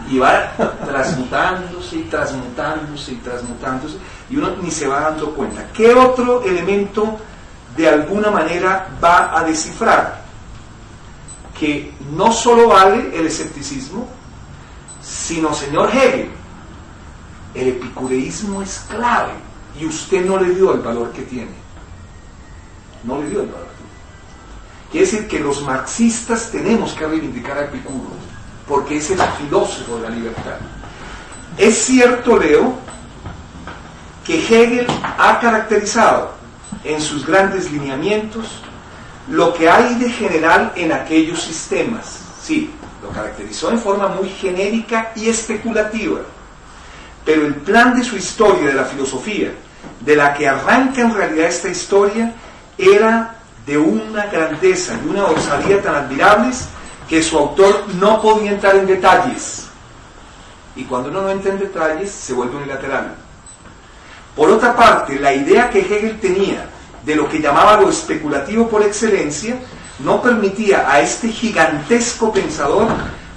[SPEAKER 2] Y va transmutándose y transmutándose y transmutándose, y uno ni se va dando cuenta. ¿Qué otro elemento de alguna manera va a descifrar? Que no solo vale el escepticismo, sino, señor Hegel, el epicureísmo es clave, y usted no le dio el valor que tiene. No le dio el valor que tiene. Quiere decir que los marxistas tenemos que reivindicar a Epicuro, porque es el filósofo de la libertad. Es cierto, Leo, que Hegel ha caracterizado en sus grandes lineamientos lo que hay de general en aquellos sistemas. Sí, lo caracterizó en forma muy genérica y especulativa, pero el plan de su historia de la filosofía, de la que arranca en realidad esta historia, era de una grandeza y una osadía tan admirables que su autor no podía entrar en detalles, y cuando uno no entra en detalles se vuelve unilateral. Por otra parte, la idea que Hegel tenía de lo que llamaba lo especulativo por excelencia no permitía a este gigantesco pensador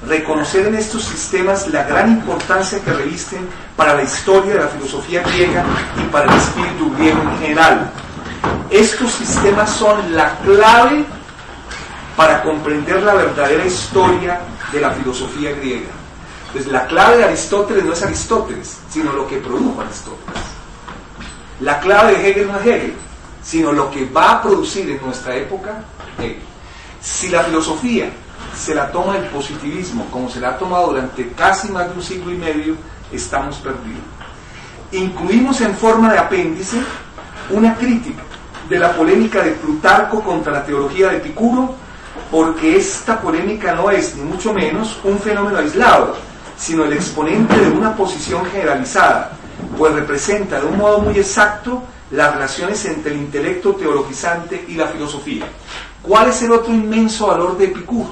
[SPEAKER 2] reconocer en estos sistemas la gran importancia que revisten para la historia de la filosofía griega y para el espíritu griego en general. Estos sistemas son la clave para comprender la verdadera historia de la filosofía griega. Entonces, la clave de Aristóteles no es Aristóteles, sino lo que produjo Aristóteles. La clave de Hegel no es Hegel, sino lo que va a producir en nuestra época Hegel. Si la filosofía se la toma el positivismo como se la ha tomado durante casi más de un siglo y medio, estamos perdidos. Incluimos en forma de apéndice una crítica de la polémica de Plutarco contra la teología de Epicuro, porque esta polémica no es, ni mucho menos, un fenómeno aislado, sino el exponente de una posición generalizada, pues representa de un modo muy exacto las relaciones entre el intelecto teologizante y la filosofía. ¿Cuál es el otro inmenso valor de Epicuro?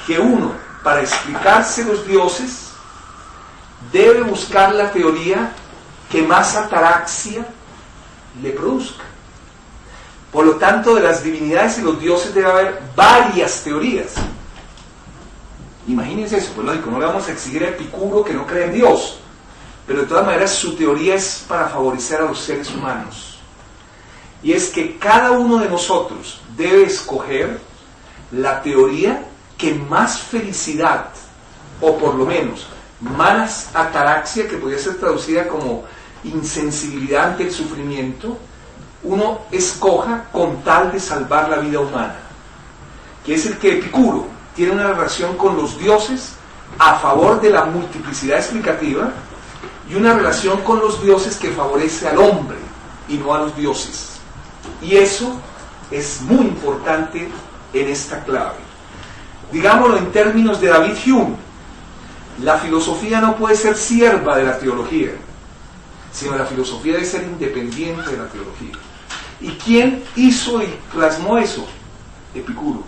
[SPEAKER 2] Que uno, para explicarse los dioses, debe buscar la teoría que más ataraxia le produzca. Por lo tanto, de las divinidades y los dioses debe haber varias teorías. Imagínense eso, pues lógico, no le vamos a exigir a Epicuro que no cree en Dios, pero de todas maneras su teoría es para favorecer a los seres humanos. Y es que cada uno de nosotros debe escoger la teoría que más felicidad, o por lo menos más ataraxia, que podría ser traducida como insensibilidad ante el sufrimiento, uno escoja con tal de salvar la vida humana. Quiere decir que Epicuro tiene una relación con los dioses a favor de la multiplicidad explicativa y una relación con los dioses que favorece al hombre y no a los dioses. Y eso es muy importante en esta clave. Digámoslo en términos de David Hume, la filosofía no puede ser sierva de la teología, sino la filosofía debe ser independiente de la teología. ¿Y quién hizo y plasmó eso? Epicuro.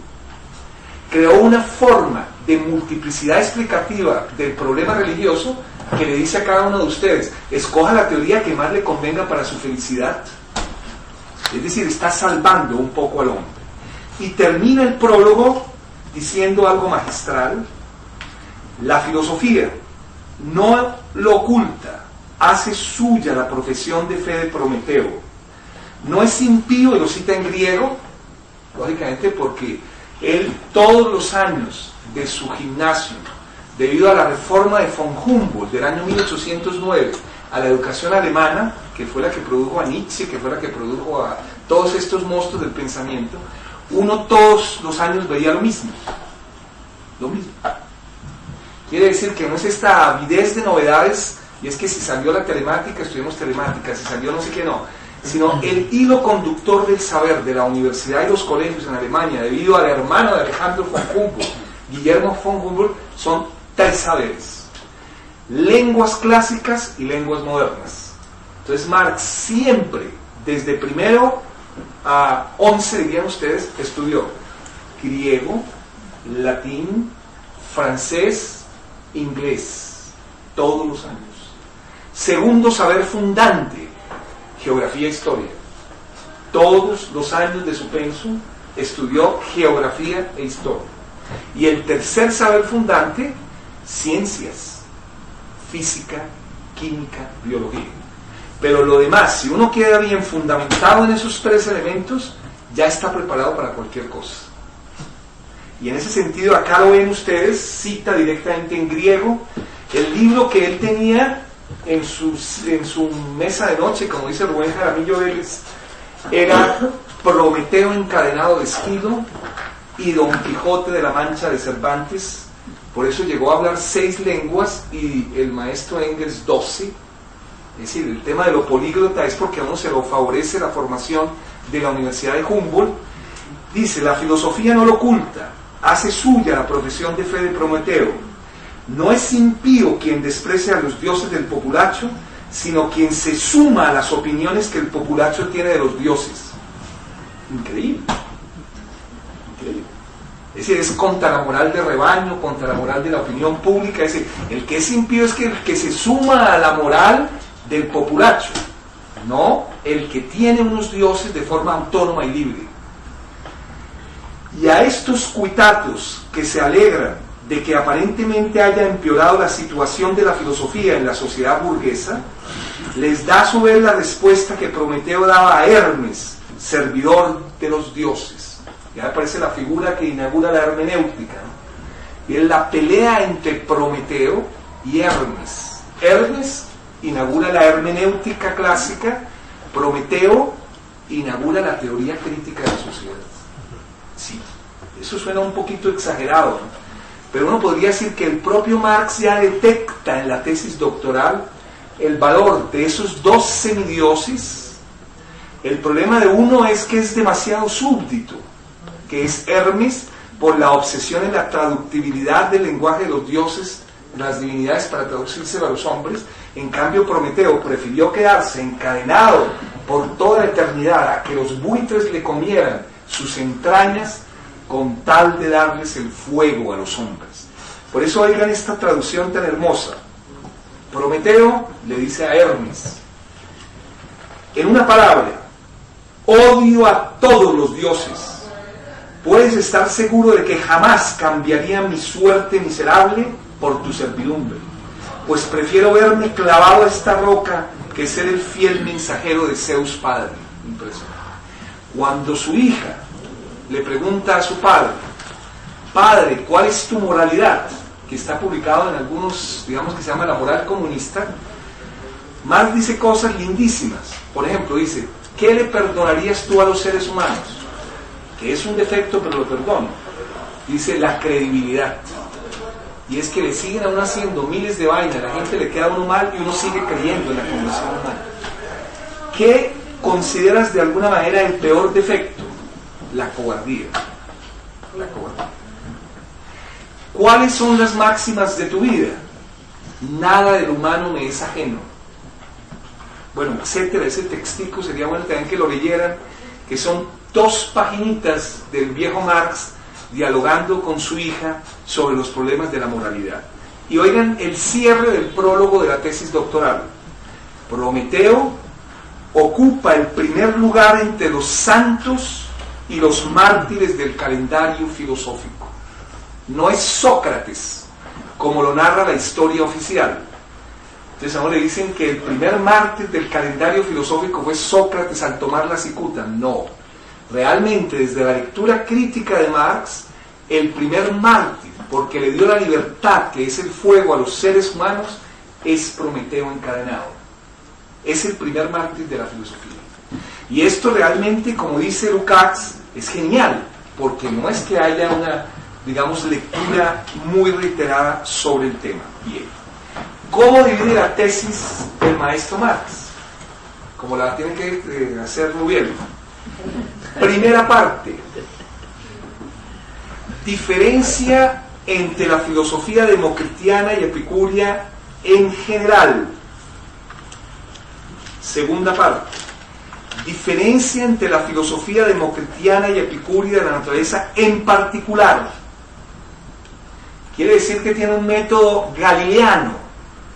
[SPEAKER 2] Creó una forma de multiplicidad explicativa del problema religioso que le dice a cada uno de ustedes: escoja la teoría que más le convenga para su felicidad. Es decir, está salvando un poco al hombre. Y termina el prólogo diciendo algo magistral: la filosofía no lo oculta, hace suya la profesión de fe de Prometeo. No es impío, y lo cita en griego, lógicamente porque él todos los años de su gimnasio, debido a la reforma de von Humboldt del año 1809, a la educación alemana, que fue la que produjo a Nietzsche, que fue la que produjo a todos estos monstruos del pensamiento, uno todos los años veía lo mismo. Lo mismo. Quiere decir que no es esta avidez de novedades, y es que si salió la telemática, estudiamos telemática, si salió no sé qué, no, sino el hilo conductor del saber de la universidad y los colegios en Alemania, debido al hermano de Alejandro von Humboldt, Guillermo von Humboldt, son tres saberes: lenguas clásicas y lenguas modernas. Entonces Marx siempre, desde primero a 11, dirían ustedes, estudió griego, latín, francés, inglés, todos los años. Segundo saber fundante, geografía e historia. Todos los años de su pensum estudió geografía e historia. Y el tercer saber fundante, ciencias, física, química, biología. Pero lo demás, si uno queda bien fundamentado en esos tres elementos, ya está preparado para cualquier cosa. Y en ese sentido, acá lo ven ustedes, cita directamente en griego el libro que él tenía en su mesa de noche, como dice Rubén Jaramillo Vélez, era Prometeo encadenado de Esquilo y Don Quijote de la Mancha de Cervantes. Por eso llegó a hablar 6 lenguas y el maestro Engels 12. Es decir, el tema de lo políglota es porque a uno se lo favorece la formación de la Universidad de Humboldt. Dice, la filosofía no lo oculta, hace suya la profesión de fe de Prometeo. No es impío quien desprecia a los dioses del populacho, sino quien se suma a las opiniones que el populacho tiene de los dioses. Increíble. Increíble. Es decir, es contra la moral de rebaño, contra la moral de la opinión pública. Es decir, el que es impío es el que se suma a la moral del populacho, no el que tiene unos dioses de forma autónoma y libre. Y a estos cuitatos que se alegran de que aparentemente haya empeorado la situación de la filosofía en la sociedad burguesa, les da a su vez la respuesta que Prometeo daba a Hermes, servidor de los dioses. Ya aparece la figura que inaugura la hermenéutica, ¿no? Y es la pelea entre Prometeo y Hermes. Hermes inaugura la hermenéutica clásica, Prometeo inaugura la teoría crítica de la sociedad. Sí, eso suena un poquito exagerado, ¿no? Pero uno podría decir que el propio Marx ya detecta en la tesis doctoral el valor de esos 2 semidioses. El problema de uno es que es demasiado súbdito, que es Hermes, por la obsesión en la traductibilidad del lenguaje de los dioses, de las divinidades, para traducirse a los hombres. En cambio, Prometeo prefirió quedarse encadenado por toda la eternidad a que los buitres le comieran sus entrañas con tal de darles el fuego a los hombres. Por eso oigan esta traducción tan hermosa. Prometeo le dice a Hermes, en una palabra, odio a todos los dioses. Puedes estar seguro de que jamás cambiaría mi suerte miserable por tu servidumbre, pues prefiero verme clavado a esta roca que ser el fiel mensajero de Zeus Padre. Impresionante. Cuando su hija le pregunta a su padre, padre, ¿cuál es tu moralidad? Que está publicado en algunos, digamos que se llama la moral comunista, Marx dice cosas lindísimas. Por ejemplo, dice, ¿qué le perdonarías tú a los seres humanos? Que es un defecto, pero lo perdono. Dice, la credibilidad. Y es que le siguen a uno haciendo miles de vainas, la gente le queda a uno mal y uno sigue creyendo en la conversión humana. ¿Qué consideras de alguna manera el peor defecto? La cobardía. La cobardía. ¿Cuáles son las máximas de tu vida? Nada del humano me es ajeno. Bueno, etcétera. Ese textico sería bueno también que lo leyeran, que son 2 paginitas del viejo Marx dialogando con su hija sobre los problemas de la moralidad. Y oigan el cierre del prólogo de la tesis doctoral. Prometeo ocupa el primer lugar entre los santos y los mártires del calendario filosófico. No es Sócrates, como lo narra la historia oficial. Entonces ahora le dicen que el primer mártir del calendario filosófico fue Sócrates al tomar la cicuta. No. Realmente, desde la lectura crítica de Marx, el primer mártir, porque le dio la libertad, que es el fuego a los seres humanos, es Prometeo encadenado. Es el primer mártir de la filosofía. Y esto realmente, como dice Lukács, es genial, porque no es que haya una, digamos, lectura muy reiterada sobre el tema. Bien. ¿Cómo divide la tesis del maestro Marx? Como la tiene que hacer Rubiel. Primera parte. Diferencia entre la filosofía democristiana y epicúrea en general. Segunda parte. Diferencia entre la filosofía democristiana y epicúrea de la naturaleza en particular. quiere decir que tiene un método galileano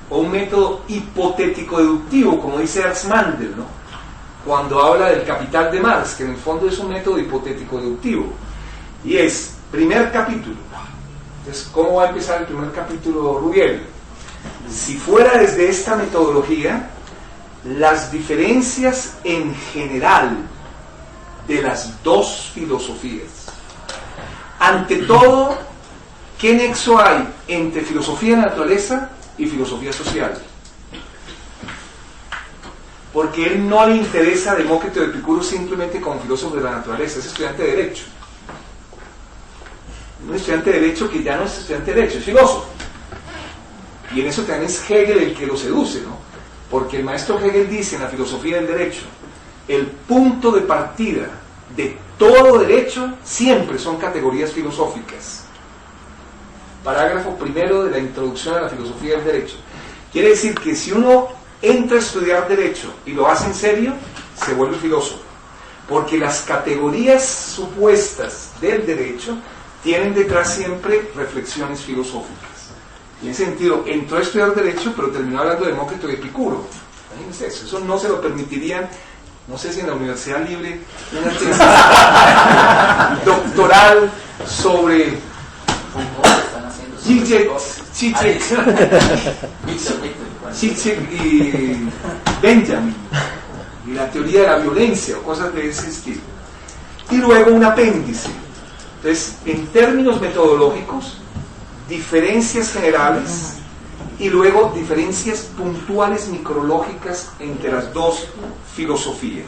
[SPEAKER 2] o un método hipotético-deductivo, como dice Ernst Mandel, ¿no? Cuando habla del Capital de Marx, que en el fondo es un método hipotético-deductivo. Y es, primer capítulo. Entonces, ¿cómo va a empezar el primer capítulo, Rubiel? Si fuera desde esta metodología, las diferencias en general de las dos filosofías. Ante todo, ¿qué nexo hay entre filosofía de la naturaleza y filosofía social? Porque él no le interesa a Demócrito de Epicuro simplemente como filósofo de la naturaleza, es estudiante de Derecho. Un estudiante de Derecho que ya no es estudiante de Derecho, es filósofo. Y en eso también es Hegel el que lo seduce, ¿no? Porque el maestro Hegel dice en la filosofía del derecho, el punto de partida de todo derecho siempre son categorías filosóficas. Parágrafo primero de la introducción a la filosofía del derecho. Quiere decir que si uno entra a estudiar derecho y lo hace en serio, se vuelve filósofo. Porque las categorías supuestas del derecho tienen detrás siempre reflexiones filosóficas. Y en ese sentido, entró a estudiar derecho, pero terminó hablando de Demócrito y Epicuro. Imagínense eso no se lo permitirían, no sé si en la Universidad Libre, una tesis doctoral sobre Zizek y Benjamin, y la teoría de la violencia, o cosas de ese estilo. Y luego un apéndice. Entonces, en términos metodológicos, diferencias generales y luego diferencias puntuales micrológicas entre las dos filosofías.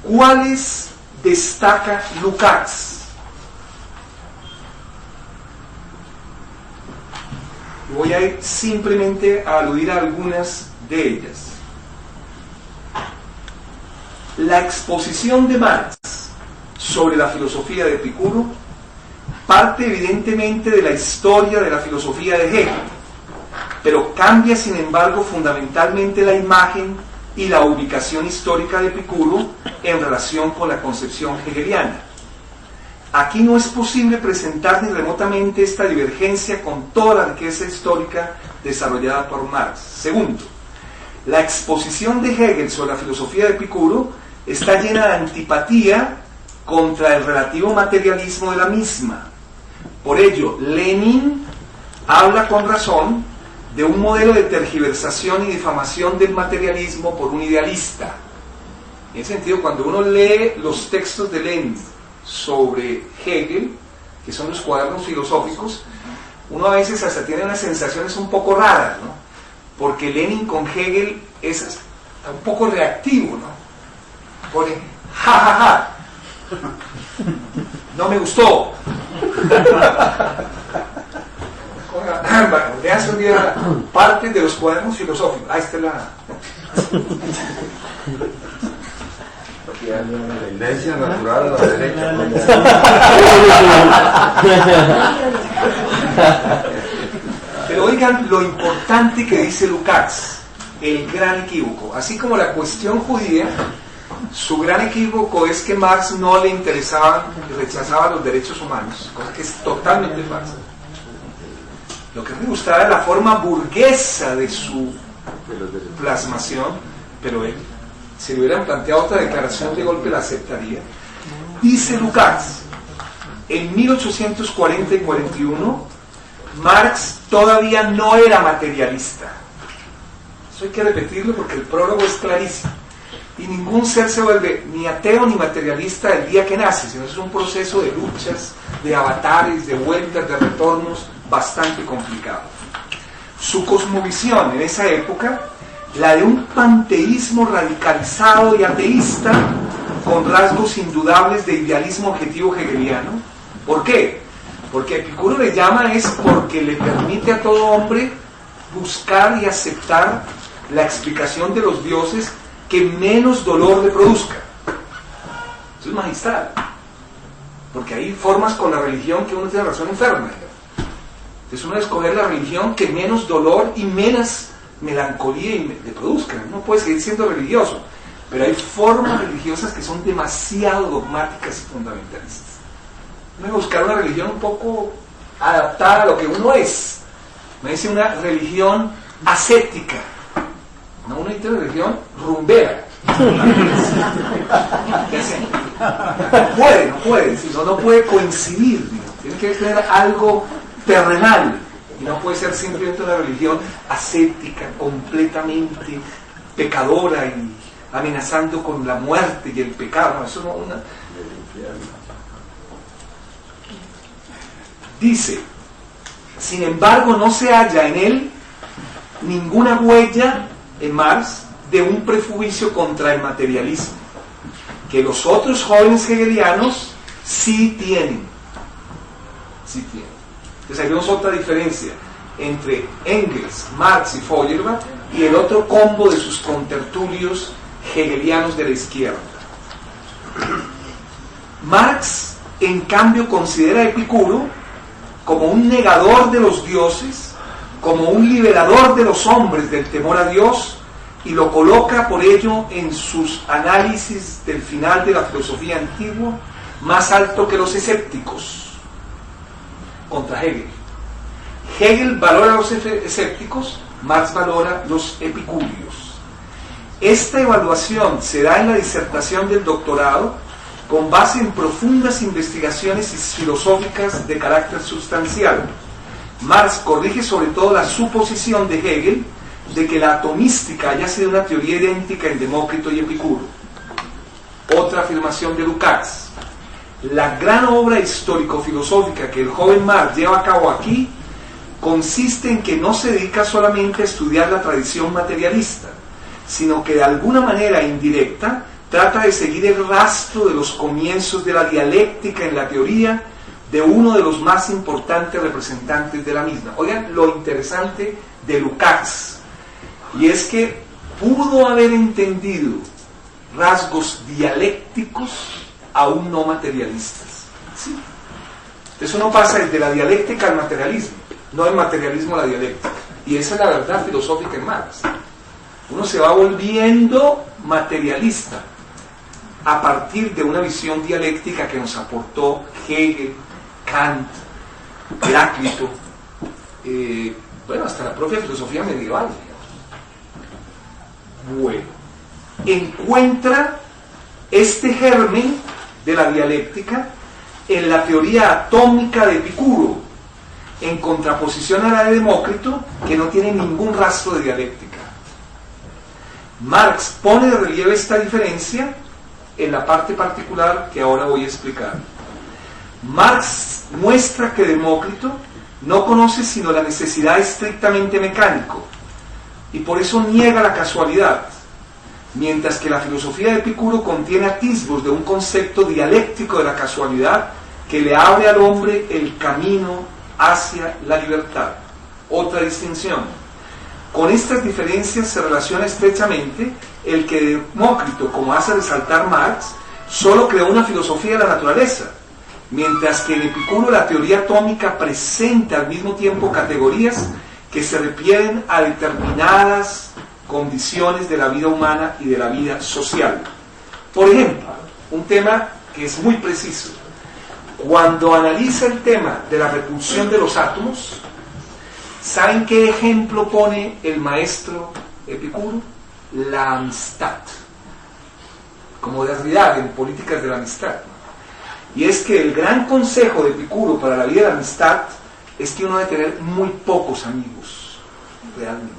[SPEAKER 2] ¿Cuáles destaca Lukács? Voy a ir simplemente a aludir a algunas de ellas. La exposición de Marx sobre la filosofía de Epicuro parte evidentemente de la historia de la filosofía de Hegel, pero cambia sin embargo fundamentalmente la imagen y la ubicación histórica de Epicuro en relación con la concepción hegeliana. Aquí no es posible presentar ni remotamente esta divergencia con toda la riqueza histórica desarrollada por Marx. Segundo, la exposición de Hegel sobre la filosofía de Epicuro está llena de antipatía contra el relativo materialismo de la misma. Por ello, Lenin habla con razón de un modelo de tergiversación y difamación del materialismo por un idealista. En ese sentido, cuando uno lee los textos de Lenin sobre Hegel, que son los cuadernos filosóficos, uno a veces hasta tiene unas sensaciones un poco raras, ¿no? Porque Lenin con Hegel es un poco reactivo, ¿no? Pone, ja, ja, ja, no me gustó. Leanse un día parte de los cuadernos filosóficos. Ahí está la...
[SPEAKER 3] La tendencia natural a la derecha.
[SPEAKER 2] Pero oigan lo importante que dice Lukács, el gran equívoco. Así como la cuestión judía, su gran equívoco es que Marx no le interesaban y rechazaba los derechos humanos, cosa que es totalmente falsa. Lo que me gustaba era la forma burguesa de su plasmación, pero él, si le hubieran planteado otra declaración de golpe la aceptaría. Dice Lukács, en 1840 y 41, Marx todavía no era materialista. Eso hay que repetirlo porque el prólogo es clarísimo. Y ningún ser se vuelve ni ateo ni materialista el día que nace, sino es un proceso de luchas, de avatares, de vueltas, de retornos bastante complicado. Su cosmovisión en esa época, la de un panteísmo radicalizado y ateísta, con rasgos indudables de idealismo objetivo hegeliano. ¿Por qué? Porque Epicuro le llama es porque le permite a todo hombre buscar y aceptar la explicación de los dioses que menos dolor le produzca. Eso es magistral, porque hay formas con la religión que uno tiene razón enferma. Entonces uno debe escoger la religión que menos dolor y menos melancolía le produzca. Uno puede seguir siendo religioso, pero hay formas religiosas que son demasiado dogmáticas y fundamentalistas. Uno debe buscar una religión un poco adaptada a lo que uno es. Me dice una religión ascética, no una religión rumbera. No puede, no puede coincidir, tiene que tener algo terrenal y no puede ser simplemente una religión ascética, completamente pecadora y amenazando con la muerte y el pecado. No, eso no una. Dice, sin embargo, no se halla en él ninguna huella en Marx de un prejuicio contra el materialismo, que los otros jóvenes hegelianos sí tienen. Entonces ahí vemos otra diferencia entre Engels, Marx y Feuerbach y el otro combo de sus contertulios hegelianos de la izquierda. Marx, en cambio, considera a Epicuro como un negador de los dioses, como un liberador de los hombres del temor a Dios, y lo coloca por ello en sus análisis del final de la filosofía antigua más alto que los escépticos contra Hegel. Hegel valora a los escépticos, Marx valora los epicúreos. Esta evaluación se da en la disertación del doctorado con base en profundas investigaciones filosóficas de carácter sustancial. Marx corrige sobre todo la suposición de Hegel de que la atomística haya sido una teoría idéntica en Demócrito y Epicuro. Otra afirmación de Lukács: la gran obra histórico-filosófica que el joven Marx lleva a cabo aquí consiste en que no se dedica solamente a estudiar la tradición materialista, sino que de alguna manera indirecta trata de seguir el rastro de los comienzos de la dialéctica en la teoría de uno de los más importantes representantes de la misma. Oigan lo interesante de Lukács, y es que pudo haber entendido rasgos dialécticos aún no materialistas. ¿Sí? Eso no pasa desde la dialéctica al materialismo, no del materialismo a la dialéctica. Y esa es la verdad filosófica en Marx. Uno se va volviendo materialista a partir de una visión dialéctica que nos aportó Hegel, Kant, Heráclito, hasta la propia filosofía medieval. Bueno, encuentra este germen de la dialéctica en la teoría atómica de Epicuro, en contraposición a la de Demócrito, que no tiene ningún rastro de dialéctica. Marx pone de relieve esta diferencia en la parte particular que ahora voy a explicar. Marx muestra que Demócrito no conoce sino la necesidad estrictamente mecánico, y por eso niega la casualidad, mientras que la filosofía de Epicuro contiene atisbos de un concepto dialéctico de la casualidad que le abre al hombre el camino hacia la libertad. Otra distinción. Con estas diferencias se relaciona estrechamente el que Demócrito, como hace resaltar Marx, solo creó una filosofía de la naturaleza, mientras que en Epicuro la teoría atómica presenta al mismo tiempo categorías que se refieren a determinadas condiciones de la vida humana y de la vida social. Por ejemplo, un tema que es muy preciso. Cuando analiza el tema de la repulsión de los átomos, ¿saben qué ejemplo pone el maestro Epicuro? La amistad, como Derrida en Políticas de la Amistad. Y es que el gran consejo de Epicuro para la vida de la amistad es que uno debe tener muy pocos amigos, realmente.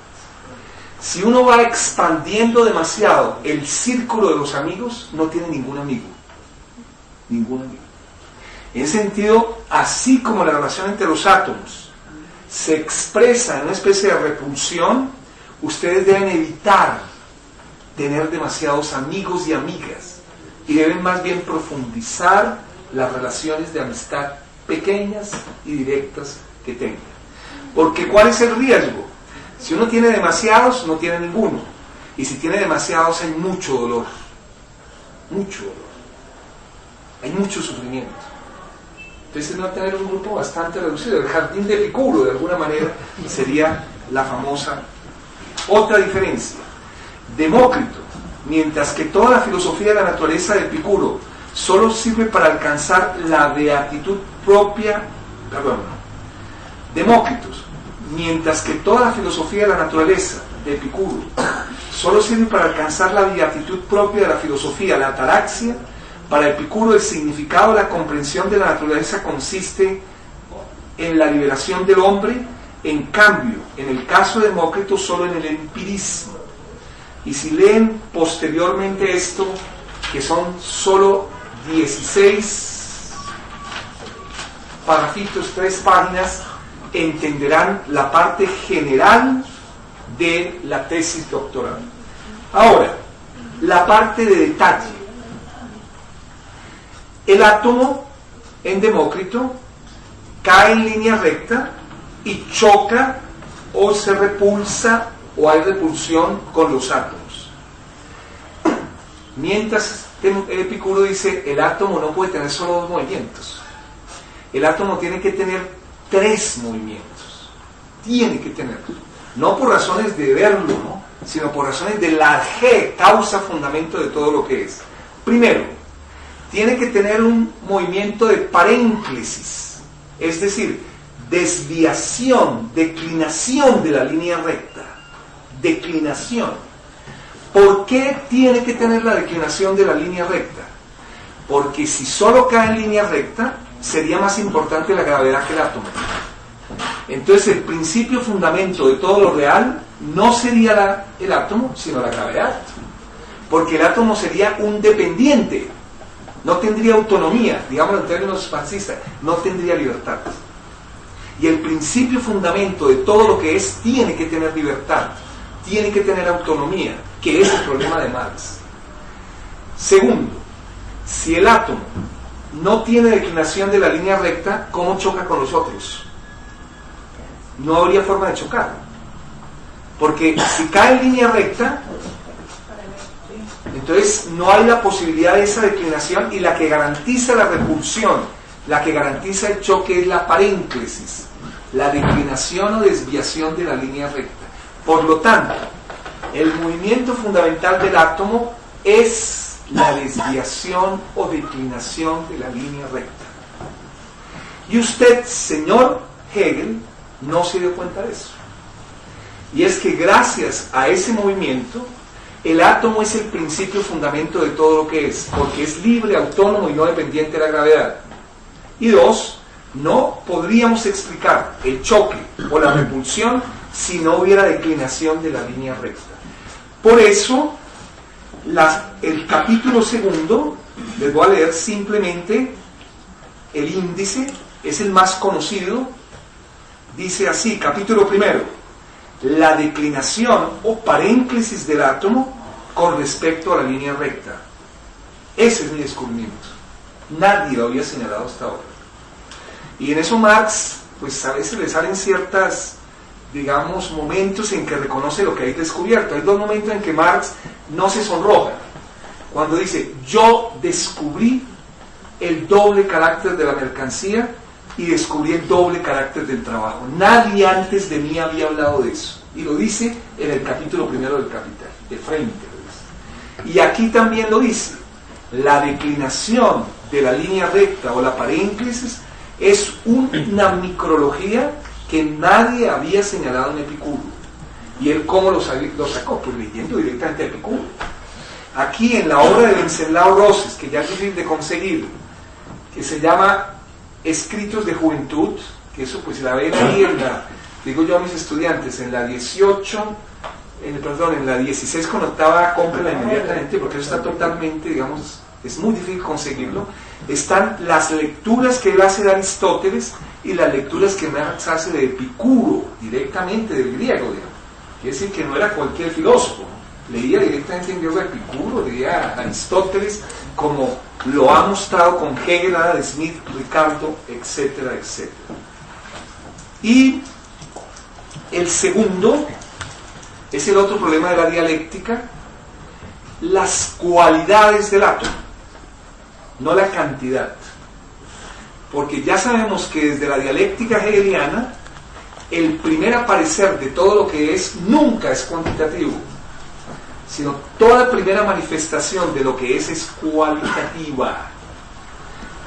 [SPEAKER 2] Si uno va expandiendo demasiado el círculo de los amigos, no tiene ningún amigo. Ningún amigo. En ese sentido, así como la relación entre los átomos se expresa en una especie de repulsión, ustedes deben evitar tener demasiados amigos y amigas, y deben más bien profundizar las relaciones de amistad pequeñas y directas que tengan. Porque ¿cuál es el riesgo? Si uno tiene demasiados, no tiene ninguno. Y si tiene demasiados, hay mucho dolor. Mucho dolor. Hay mucho sufrimiento. Entonces va a tener un grupo bastante reducido. El jardín de Epicuro, de alguna manera, sería la famosa. Otra diferencia. Demócrito, mientras que toda la filosofía de la naturaleza de Epicuro solo sirve para alcanzar la beatitud propia, Demócrito, mientras que toda la filosofía de la naturaleza de Epicuro solo sirve para alcanzar la beatitud propia de la filosofía, la ataraxia, para Epicuro el significado de la comprensión de la naturaleza consiste en la liberación del hombre. En cambio, en el caso de Demócrito, solo en el empirismo. Y si leen posteriormente esto, que son solo 16 párrafitos, 3 páginas, entenderán la parte general de la tesis doctoral. Ahora, la parte de detalle. El átomo en Demócrito cae en línea recta y choca o se repulsa o hay repulsión con los átomos. Mientras Epicuro dice, el átomo no puede tener solo 2 movimientos. El átomo tiene que tener 3 movimientos. Tiene que tenerlo. No por razones de verlo, ¿no?, sino por razones de la causa, fundamento de todo lo que es. Primero, tiene que tener un movimiento de parénclesis, es decir, desviación, declinación de la línea recta. Declinación. ¿Por qué tiene que tener la declinación de la línea recta? Porque si solo cae en línea recta, sería más importante la gravedad que el átomo. Entonces el principio fundamento de todo lo real no sería el átomo, sino la gravedad. Porque el átomo sería un dependiente, no tendría autonomía, digámoslo en términos marxistas, no tendría libertad. Y el principio fundamento de todo lo que es tiene que tener libertad, tiene que tener autonomía, que es el problema de Marx. Segundo, si el átomo no tiene declinación de la línea recta, ¿cómo choca con los otros? No habría forma de chocar. Porque si cae en línea recta, entonces no hay la posibilidad de esa declinación, y la que garantiza la repulsión, la que garantiza el choque es la parénclesis, la declinación o desviación de la línea recta. Por lo tanto, el movimiento fundamental del átomo es la desviación o declinación de la línea recta. Y usted, señor Hegel, no se dio cuenta de eso. Y es que gracias a ese movimiento, el átomo es el principio fundamento de todo lo que es, porque es libre, autónomo y no dependiente de la gravedad. Y 2, no podríamos explicar el choque o la repulsión si no hubiera declinación de la línea recta. Por eso, el capítulo 2, les voy a leer simplemente el índice, es el más conocido. Dice así, capítulo 1, la declinación o parénclesis del átomo con respecto a la línea recta. Ese es mi descubrimiento. Nadie lo había señalado hasta ahora. Y en eso Marx, pues a veces le salen ciertas, digamos, momentos en que reconoce lo que hay descubierto. Hay 2 momentos en que Marx no se sonroja. Cuando dice, yo descubrí el doble carácter de la mercancía y descubrí el doble carácter del trabajo. Nadie antes de mí había hablado de eso. Y lo dice en el capítulo 1 del Capital, de frente lo dice. Y aquí también lo dice. La declinación de la línea recta o la parénclesis es una micrología que nadie había señalado en Epicuro. ¿Y él cómo lo sacó? Pues leyendo directamente a Epicuro. Aquí en la obra de Wenceslao Roses, que ya es difícil de conseguir, que se llama Escritos de Juventud, que eso pues la ven ahí digo yo a mis estudiantes, en la 18, en la 16 con octava, cómprenla inmediatamente, porque eso está totalmente, digamos, es muy difícil conseguirlo. Están las lecturas que él hace de Aristóteles y las lecturas que Marx hace de Epicuro, directamente del griego, digamos. Quiere decir que no era cualquier filósofo, leía directamente en griego a Epicuro, leía a Aristóteles, como lo ha mostrado con Hegel, Adam Smith, Ricardo, etcétera, etcétera. Y el segundo es el otro problema de la dialéctica, las cualidades del átomo, no la cantidad. Porque ya sabemos que desde la dialéctica hegeliana, el primer aparecer de todo lo que es nunca es cuantitativo, sino toda primera manifestación de lo que es cualitativa.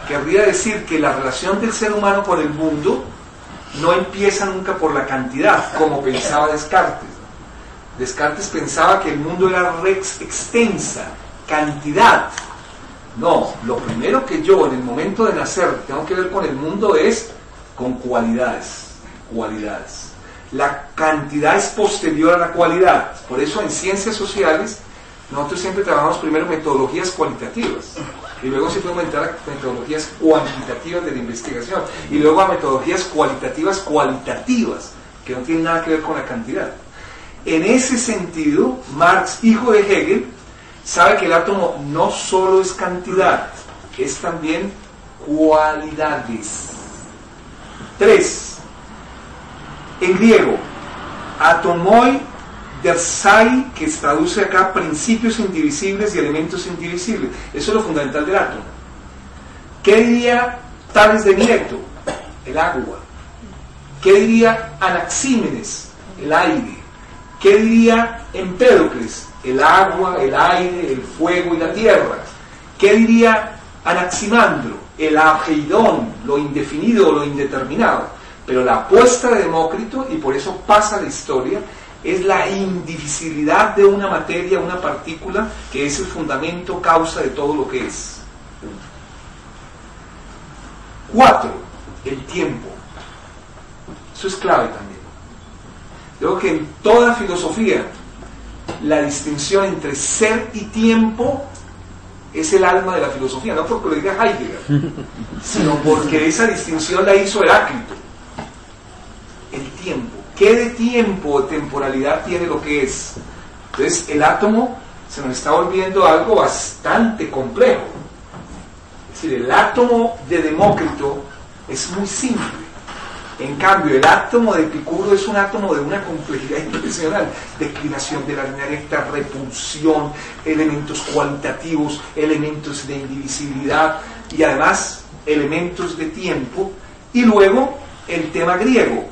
[SPEAKER 2] Querría decir que la relación del ser humano con el mundo no empieza nunca por la cantidad, como pensaba Descartes. Descartes pensaba que el mundo era rex extensa, cantidad. No, lo primero que yo en el momento de nacer tengo que ver con el mundo es con cualidades. La cantidad es posterior a la cualidad. Por eso en ciencias sociales nosotros siempre trabajamos primero metodologías cualitativas y luego se puede entrar a metodologías cuantitativas de la investigación y luego a metodologías cualitativas que no tienen nada que ver con la cantidad. En ese sentido, Marx, hijo de Hegel, sabe que el átomo no solo es cantidad, es también cualidades. 3. En griego, atomoi dersai, que se traduce acá principios indivisibles y elementos indivisibles. Eso es lo fundamental del átomo. ¿Qué diría Tales de Mileto? El agua. ¿Qué diría Anaxímenes? El aire. ¿Qué diría Empédocles? El agua, el aire, el fuego y la tierra. ¿Qué diría Anaximandro? El apeidón, lo indefinido o lo indeterminado. Pero la apuesta de Demócrito, y por eso pasa la historia, es la indivisibilidad de una materia, una partícula, que es el fundamento, causa de todo lo que es. 4. El tiempo. Eso es clave también. Creo que en toda filosofía la distinción entre ser y tiempo es el alma de la filosofía, no porque lo diga Heidegger, sino porque esa distinción la hizo Heráclito. El tiempo. ¿Qué de tiempo o temporalidad tiene lo que es? Entonces el átomo se nos está volviendo algo bastante complejo. Es decir, el átomo de Demócrito es muy simple. En cambio, el átomo de Epicuro es un átomo de una complejidad impresionante. Declinación de la línea recta, repulsión, elementos cualitativos, elementos de indivisibilidad y además elementos de tiempo. Y luego el tema griego,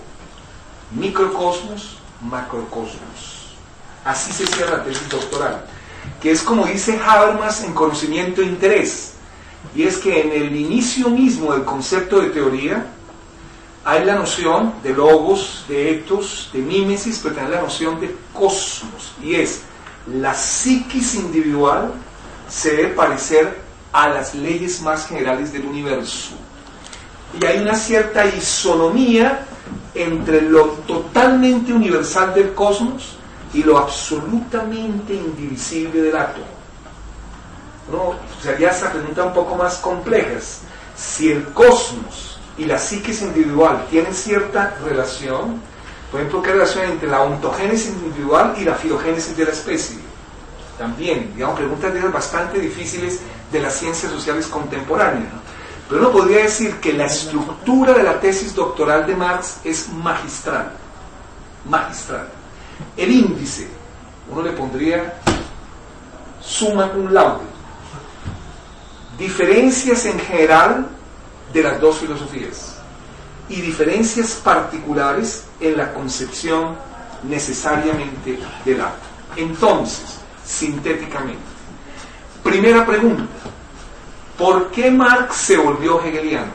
[SPEAKER 2] microcosmos, macrocosmos. Así se cierra la tesis doctoral, que es como dice Habermas en Conocimiento e Interés, y es que en el inicio mismo del concepto de teoría hay la noción de logos, de etos, de mímesis, pero también la noción de cosmos, y es la psiquis individual se debe parecer a las leyes más generales del universo, y hay una cierta isonomía entre lo totalmente universal del cosmos y lo absolutamente indivisible del átomo. ¿No? Sería esa pregunta un poco más complejas. Si el cosmos y la psiquis individual tienen cierta relación, por ejemplo, ¿qué relación entre la ontogénesis individual y la filogénesis de la especie? También, digamos, preguntas de esas bastante difíciles de las ciencias sociales contemporáneas, ¿no? Pero uno podría decir que la estructura de la tesis doctoral de Marx es magistral. El índice, uno le pondría summa cum laude. Diferencias en general de las dos filosofías y diferencias particulares en la concepción necesariamente del átomo. Entonces, sintéticamente, primera pregunta: ¿por qué Marx se volvió hegeliano?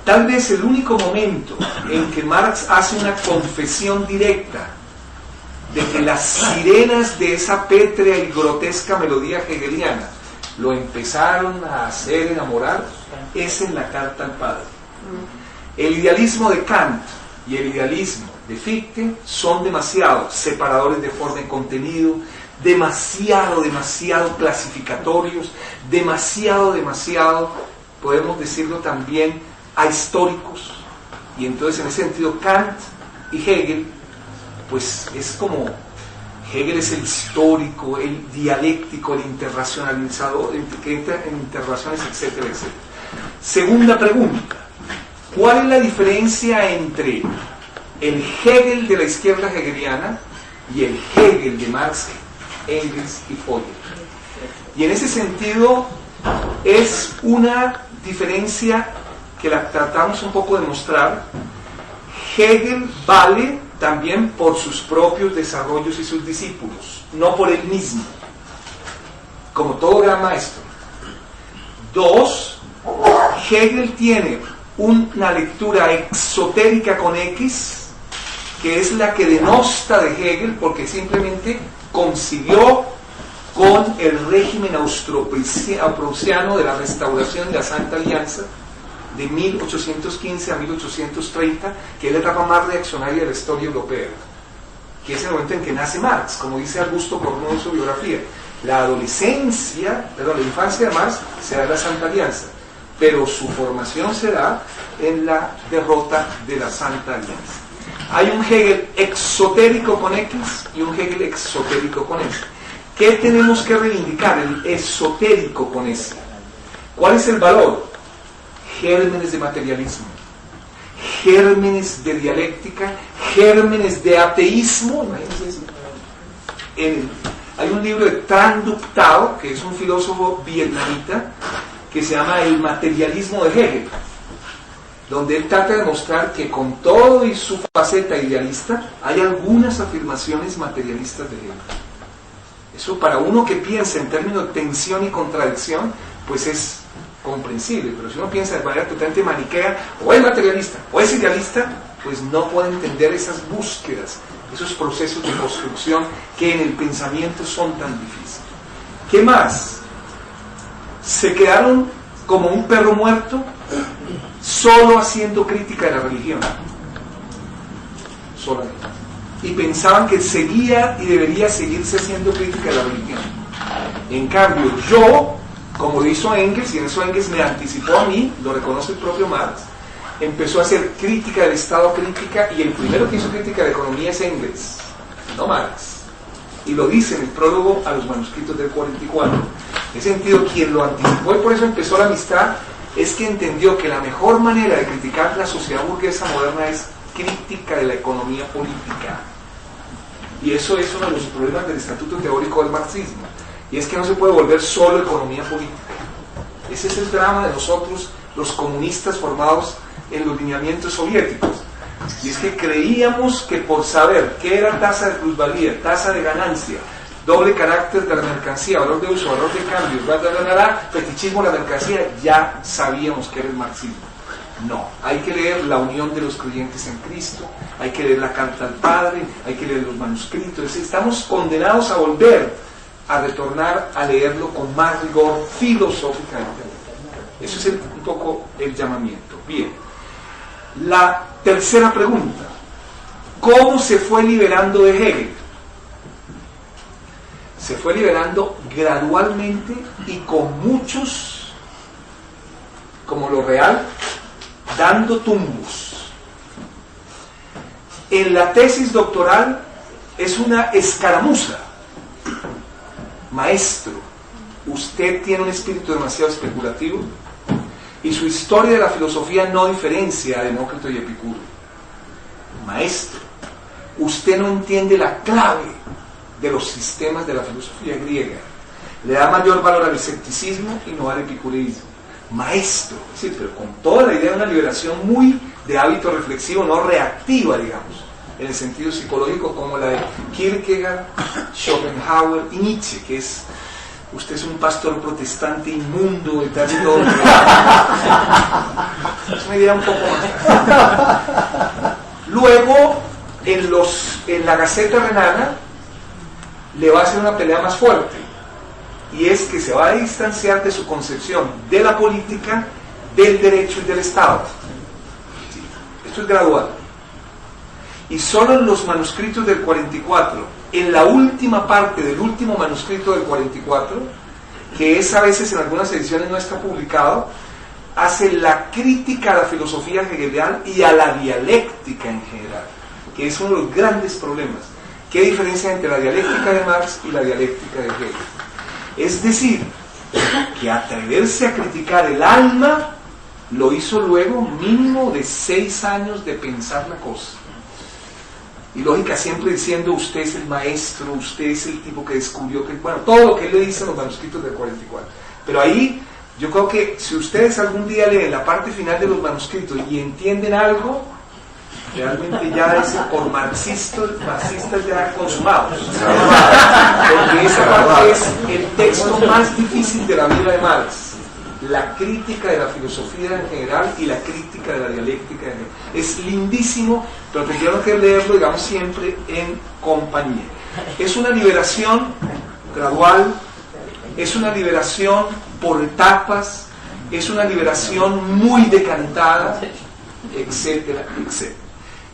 [SPEAKER 2] Tal vez el único momento en que Marx hace una confesión directa de que las sirenas de esa pétrea y grotesca melodía hegeliana lo empezaron a hacer enamorar es en la Carta al Padre. El idealismo de Kant y el idealismo de Fichte son demasiado separadores de forma y contenido, demasiado clasificatorios, demasiado, podemos decirlo también, ahistóricos. Y entonces en ese sentido Kant y Hegel, pues es como, Hegel es el histórico, el dialéctico, el interracionalizador, el que entra en interrelaciones, etcétera. Segunda pregunta: ¿cuál es la diferencia entre el Hegel de la izquierda hegeliana y el Hegel de Marx, Engels y Feuerbach? Y en ese sentido es una diferencia que la tratamos un poco de mostrar. Hegel vale también por sus propios desarrollos y sus discípulos, no por él mismo, como todo gran maestro. 2, Hegel tiene una lectura exotérica con X, que es la que denosta de Hegel, porque simplemente consiguió con el régimen austroprusiano de la restauración de la Santa Alianza de 1815 a 1830, que es la etapa más reaccionaria de la historia europea, que es el momento en que nace Marx, como dice Augusto Cornú en su biografía. La infancia de Marx se da en la Santa Alianza, pero su formación se da en la derrota de la Santa Alianza. Hay un Hegel exotérico con X y un Hegel exotérico con S. ¿Qué tenemos que reivindicar? El esotérico con S. ¿Cuál es el valor? Gérmenes de materialismo, gérmenes de dialéctica, gérmenes de ateísmo. Imagínense eso. Hay un libro de Tran Duc Thao, que es un filósofo vietnamita, que se llama El materialismo de Hegel, donde él trata de mostrar que con todo y su faceta idealista hay algunas afirmaciones materialistas de Hegel. Eso, para uno que piensa en términos de tensión y contradicción, pues es comprensible, pero si uno piensa de manera totalmente maniquea, o es materialista o es idealista, pues no puede entender esas búsquedas, esos procesos de construcción que en el pensamiento son tan difíciles. ¿Qué más? Se quedaron como un perro muerto, solo haciendo crítica de la religión, solamente, y pensaban que seguía y debería seguirse haciendo crítica de la religión. En cambio, yo, como lo hizo Engels, y en eso Engels me anticipó a mí, lo reconoce el propio Marx, empezó a hacer crítica del Estado, crítica, y el primero que hizo crítica de la economía es Engels, no Marx, y lo dice en el prólogo a los manuscritos del 44. En ese sentido, quien lo anticipó y por eso empezó la amistad, es que entendió que la mejor manera de criticar la sociedad burguesa moderna es crítica de la economía política. Y eso es uno de los problemas del estatuto teórico del marxismo, y es que no se puede volver solo economía política. Ese es el drama de nosotros, los comunistas formados en los lineamientos soviéticos, y es que creíamos que por saber qué era tasa de plusvalía, tasa de ganancia, doble carácter de la mercancía, valor de uso, valor de cambio, fetichismo de la mercancía, ya sabíamos que era el marxismo. No, hay que leer la unión de los creyentes en Cristo, hay que leer la carta al Padre, hay que leer los manuscritos. Estamos condenados a volver a retornar a leerlo con más rigor filosóficamente. Eso es un poco el llamamiento. Bien, la tercera pregunta: ¿cómo se fue liberando de Hegel? Se fue liberando gradualmente y con muchos, como lo real, dando tumbos. En la tesis doctoral es una escaramuza. Maestro, usted tiene un espíritu demasiado especulativo y su historia de la filosofía no diferencia a Demócrito y Epicuro. Maestro, usted no entiende la clave de los sistemas de la filosofía griega. Le da mayor valor al escepticismo y no al epicureísmo. Maestro, es decir, pero con toda la idea de una liberación muy de hábito reflexivo, no reactiva, digamos, en el sentido psicológico, como la de Kierkegaard, Schopenhauer y Nietzsche, que es: usted es un pastor protestante inmundo y tal y todo. Es una idea un poco más. Luego, en la Gaceta Renana, le va a hacer una pelea más fuerte, y es que se va a distanciar de su concepción de la política, del derecho y del Estado. Sí, esto es gradual. Y solo en los manuscritos del 44, en la última parte del último manuscrito del 44, que es a veces en algunas ediciones no está publicado, hace la crítica a la filosofía hegeliana y a la dialéctica en general, que es uno de los grandes problemas. ¿Qué diferencia hay entre la dialéctica de Marx y la dialéctica de Hegel? Es decir, que atreverse a criticar el alma lo hizo luego mínimo de 6 años de pensar la cosa. Y lógica, siempre diciendo: usted es el maestro, usted es el tipo que descubrió que... Bueno, todo lo que él le dice en los manuscritos del 44. Pero ahí, yo creo que si ustedes algún día leen la parte final de los manuscritos y entienden algo, realmente ya es por marxistas ya consumados. Porque esa parte es el texto más difícil de la vida de Marx. la crítica de la filosofía en general y la crítica de la dialéctica en general. Es lindísimo, pero tendríamos que leerlo, digamos, siempre en compañía. Es una liberación gradual, es una liberación por etapas, es una liberación muy decantada, etcétera, etcétera.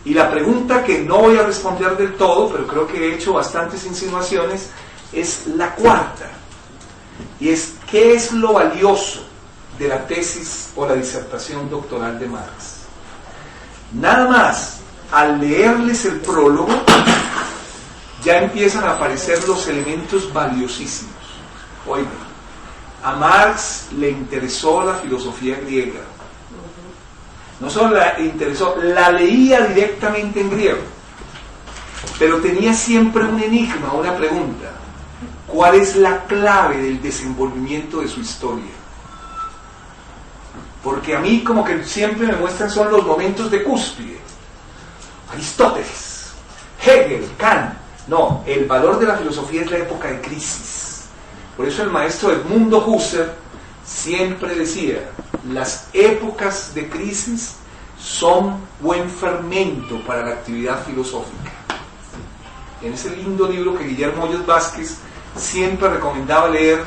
[SPEAKER 2] Y la pregunta que no voy a responder del todo, pero creo que he hecho bastantes insinuaciones, es la cuarta. Y es, ¿qué es lo valioso de la tesis o la disertación doctoral de Marx? Nada más, al leerles el prólogo, ya empiezan a aparecer los elementos valiosísimos. Oigan, a Marx le interesó la filosofía griega. No solo la interesó, la leía directamente en griego. Pero tenía siempre un enigma, una pregunta. ¿Cuál es la clave del desenvolvimiento de su historia? Porque a mí como que siempre me muestran son los momentos de cúspide. Aristóteles, Hegel, Kant. No, el valor de la filosofía es la época de crisis. Por eso el maestro Edmundo Husserl siempre decía, las épocas de crisis son buen fermento para la actividad filosófica. En ese lindo libro que Guillermo Hoyos Vázquez siempre recomendaba leer,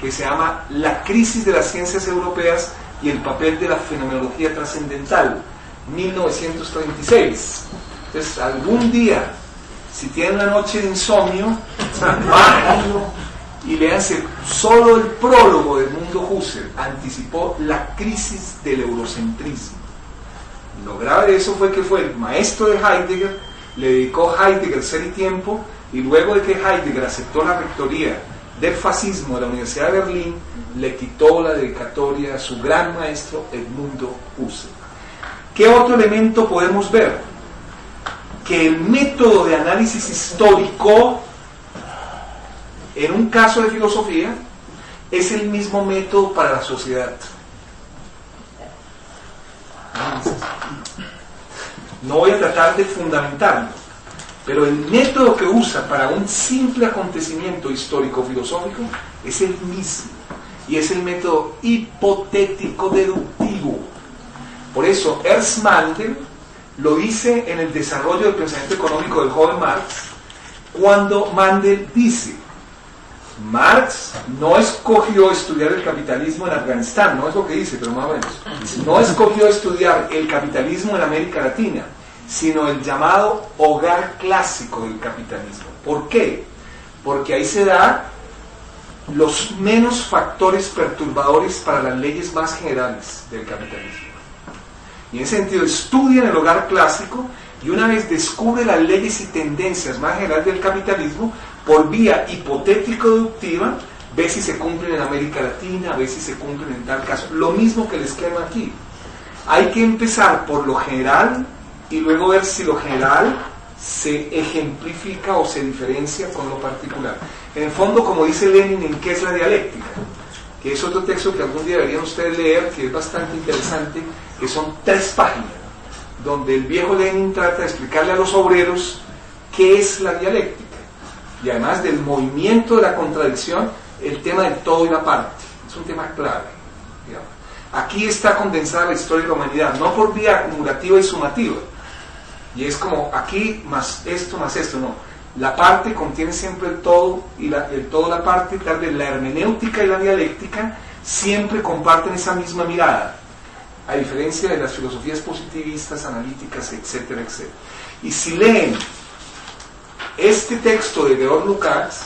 [SPEAKER 2] que se llama La crisis de las ciencias europeas y el papel de la fenomenología trascendental, 1936. Entonces, algún día, si tienen una noche de insomnio, bájenlo y léanse solo el prólogo de Edmundo Husserl. Anticipó la crisis del eurocentrismo. Lo grave de eso fue que fue el maestro de Heidegger, le dedicó Heidegger Ser y Tiempo, y luego de que Heidegger aceptó la rectoría del fascismo de la Universidad de Berlín, le quitó la dedicatoria a su gran maestro Edmundo Husserl. ¿Qué otro elemento podemos ver? Que el método de análisis histórico, en un caso de filosofía, es el mismo método para la sociedad. No voy a tratar de fundamentarlo, pero el método que usa para un simple acontecimiento histórico-filosófico es el mismo, y es el método hipotético-deductivo. Por eso Ernst Mandel lo dice en el desarrollo del pensamiento económico del joven Marx, cuando Mandel dice, Marx no escogió estudiar el capitalismo en Afganistán, no es lo que dice, pero más o menos, no escogió estudiar el capitalismo en América Latina, sino el llamado hogar clásico del capitalismo. ¿Por qué? Porque ahí se da los menos factores perturbadores para las leyes más generales del capitalismo. Y en ese sentido estudia en el hogar clásico, y una vez descubre las leyes y tendencias más generales del capitalismo, por vía hipotético-deductiva, ve si se cumplen en América Latina, ve si se cumplen en tal caso. Lo mismo que el esquema aquí. Hay que empezar por lo general y luego ver si lo general se ejemplifica o se diferencia con lo particular. En el fondo, como dice Lenin, ¿en qué es la dialéctica? Que es otro texto que algún día deberían ustedes leer, que es bastante interesante, que son 3 páginas, donde el viejo Lenin trata de explicarle a los obreros qué es la dialéctica. Y además del movimiento de la contradicción, el tema del todo y la parte. Es un tema clave, digamos. Aquí está condensada la historia de la humanidad, no por vía acumulativa y sumativa. Y es como aquí más esto, no. La parte contiene siempre el todo, y el todo la parte. Tal vez la hermenéutica y la dialéctica siempre comparten esa misma mirada, a diferencia de las filosofías positivistas, analíticas, etcétera, etcétera. Y si leen este texto de Georg Lukács,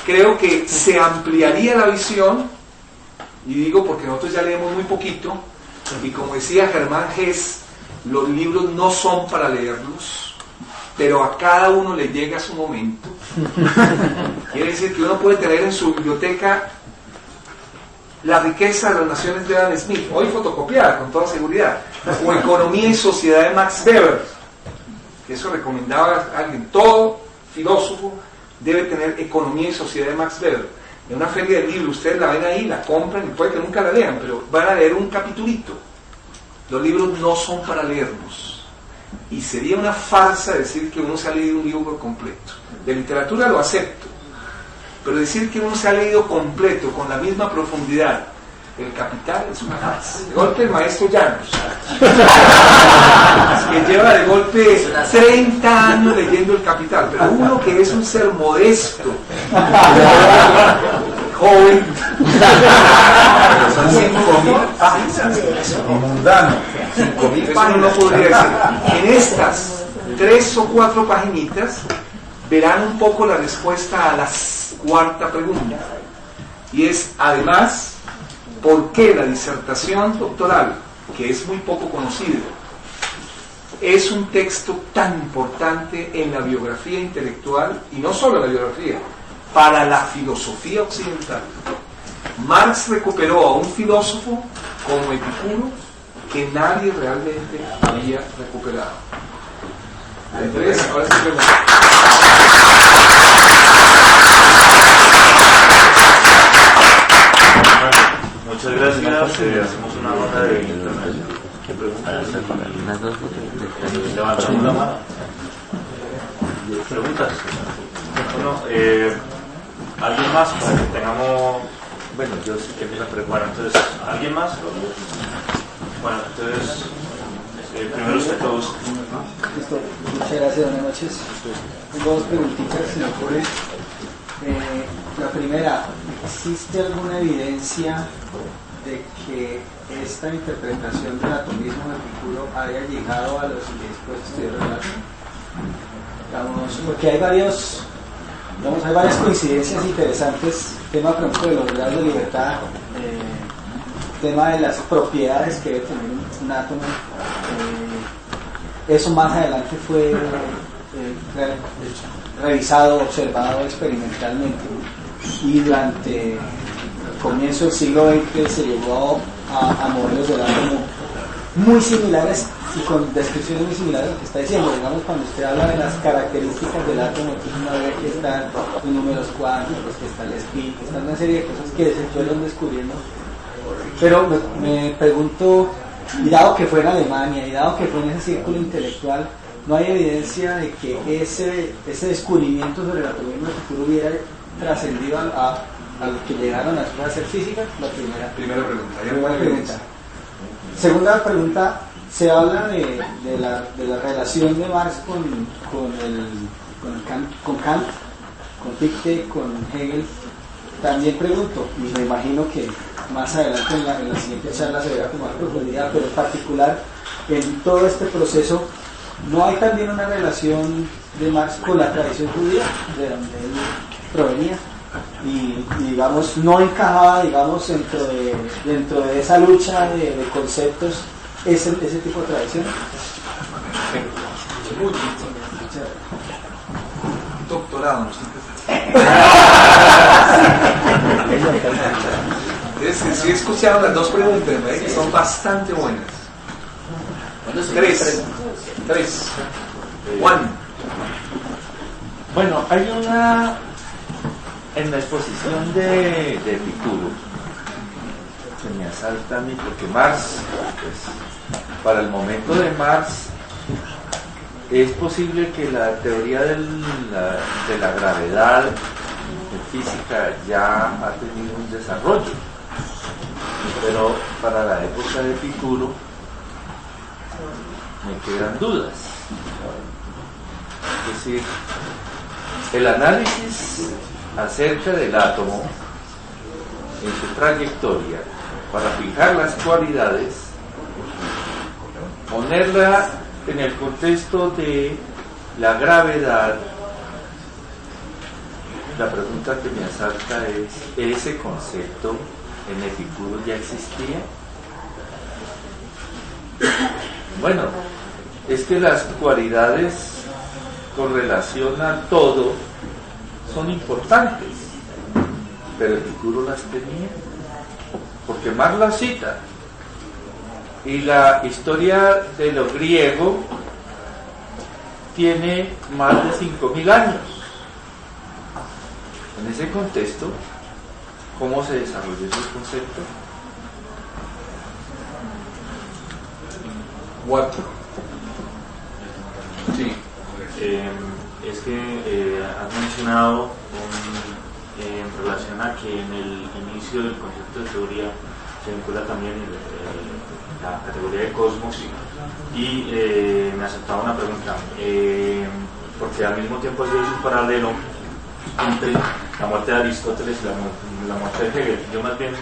[SPEAKER 2] creo que se ampliaría la visión, y digo porque nosotros ya leemos muy poquito, y como decía Germán Hess, los libros no son para leerlos, pero a cada uno le llega su momento. Quiere decir que uno puede tener en su biblioteca La riqueza de las naciones de Adam Smith, hoy fotocopiada con toda seguridad, o Economía y Sociedad de Max Weber. Eso recomendaba a alguien. Todo filósofo debe tener Economía y Sociedad de Max Weber. En una feria de libros, ustedes la ven ahí, la compran y puede que nunca la lean, pero van a leer un capitulito. Los libros no son para leerlos. Y sería una farsa decir que uno se ha leído un libro completo. De literatura lo acepto, Pero decir que uno se ha leído completo, con la misma profundidad, el Capital es una farsa. De golpe el maestro Llanos, que lleva de golpe 30 años leyendo el Capital, pero uno que es un ser modesto, joven,
[SPEAKER 3] Son 5.000 páginas. Y mundano. 5.000
[SPEAKER 2] eso
[SPEAKER 3] páginas.
[SPEAKER 2] no podría decir. En estas 3 o 4 paginitas verán un poco la respuesta a la cuarta pregunta, y es además por qué la disertación doctoral, que es muy poco conocido, es un texto tan importante en la biografía intelectual, y no solo en la biografía, para la filosofía occidental. Marx recuperó a un filósofo como Epicuro que nadie realmente había recuperado. Andrés, ahora sí pregunto.
[SPEAKER 1] Muchas gracias. Hacemos una ronda de intervención. ¿Qué preguntas? Levantamos la mano. ¿Preguntas? Bueno, ¿alguien más para que tengamos? Bueno, yo sí que me la preparo. Entonces, ¿alguien más? Bueno, entonces, primero usted todos.
[SPEAKER 4] Listo, muchas gracias, buenas noches. Tengo 2 preguntitas, si me ocurre. La primera, ¿existe alguna evidencia de que esta interpretación del atomismo de Epicuro haya llegado a los dispuestos de relación? Digamos, porque hay varias coincidencias interesantes, tema por ejemplo de los grados de libertad, tema de las propiedades que debe tener un átomo, eso más adelante fue revisado, observado experimentalmente, y durante el comienzo del siglo XX se llegó a modelos del átomo muy similares y con descripciones muy similares a lo que está diciendo. Digamos, cuando usted habla de las características del átomo, entonces uno ve que están los números cuánticos, que está el spin, que está una serie de cosas que se fueron descubriendo. Pero me pregunto, y dado que fue en Alemania, y dado que fue en ese círculo intelectual, ¿no hay evidencia de que ese descubrimiento sobre el atomismo de Epicuro hubiera trascendido a lo que llegaron a hacer física? La
[SPEAKER 2] Primera pregunta.
[SPEAKER 4] primera pregunta. Segunda pregunta, se habla de la relación de Marx con Kant, con Fichte, con Hegel. También pregunto, y me imagino que más adelante en la siguiente charla se verá con más profundidad, pero en particular en todo este proceso, ¿no hay también una relación de Marx con la tradición judía, de donde él provenía? Y digamos, no encajaba, digamos, dentro de esa lucha de conceptos ese tipo de tradición.
[SPEAKER 2] Doctorado, ¿no? Sí, he escuchado las 2 preguntas, ¿verdad? Que son bastante buenas. 3. 1.
[SPEAKER 5] Bueno, hay una en la exposición de Epicuro que me asalta a mí, porque Marx, pues, para el momento de Marx, es posible que la teoría de la gravedad en física ya ha tenido un desarrollo, pero para la época de Epicuro me quedan dudas. Es decir, el análisis acerca del átomo en su trayectoria para fijar las cualidades, ponerla en el contexto de la gravedad. La pregunta que me asalta es, ¿ese concepto en Epicuro ya existía? Bueno, es que las cualidades con relación a todo son importantes, pero Epicuro las tenía, porque Marx las cita, y la historia de lo griego tiene más de 5.000 años. En ese contexto, ¿cómo se desarrolló ese concepto?
[SPEAKER 2] 4. Sí.
[SPEAKER 1] Es que has mencionado relación a que en el inicio del concepto de teoría se vincula también la categoría de cosmos y me aceptaba una pregunta, porque al mismo tiempo hay un paralelo entre la muerte de Aristóteles y la muerte de Hegel. Yo más bien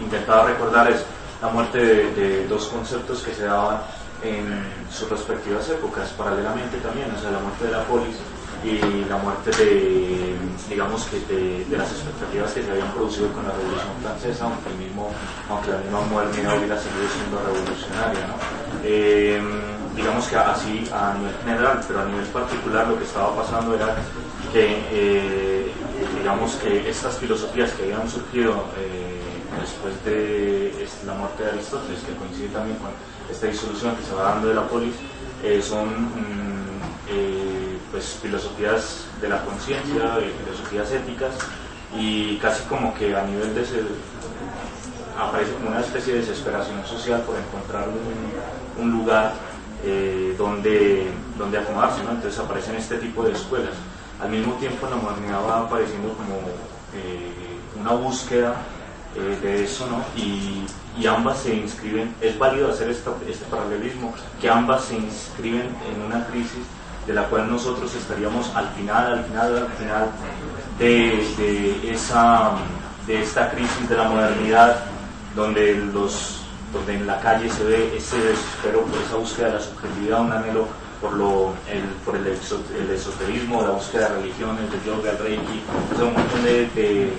[SPEAKER 1] intentaba recordar la muerte de dos conceptos que se daban en sus respectivas épocas, paralelamente también, o sea, la muerte de la polis y la muerte de, digamos que de las expectativas que se habían producido con la Revolución Francesa, aunque la misma modernidad hubiera seguido siendo revolucionaria, ¿no? Digamos que así a nivel general, pero a nivel particular lo que estaba pasando era que digamos que estas filosofías que habían surgido después de la muerte de Aristóteles, que coincide también con esta disolución que se va dando de la polis, son pues filosofías de la conciencia, filosofías éticas, y casi como que a nivel de aparece como una especie de desesperación social por encontrar un lugar donde acomodarse, ¿no? Entonces aparecen este tipo de escuelas. Al mismo tiempo en la modernidad va apareciendo como una búsqueda de eso, ¿no? Y ambas se inscriben, es válido hacer este paralelismo, que ambas se inscriben en una crisis de la cual nosotros estaríamos al final de esta crisis de la modernidad, donde en la calle se ve ese desespero por esa búsqueda de la subjetividad, un anhelo por el esoterismo, la búsqueda de religiones, del yoga, del reiki, o sea, un montón de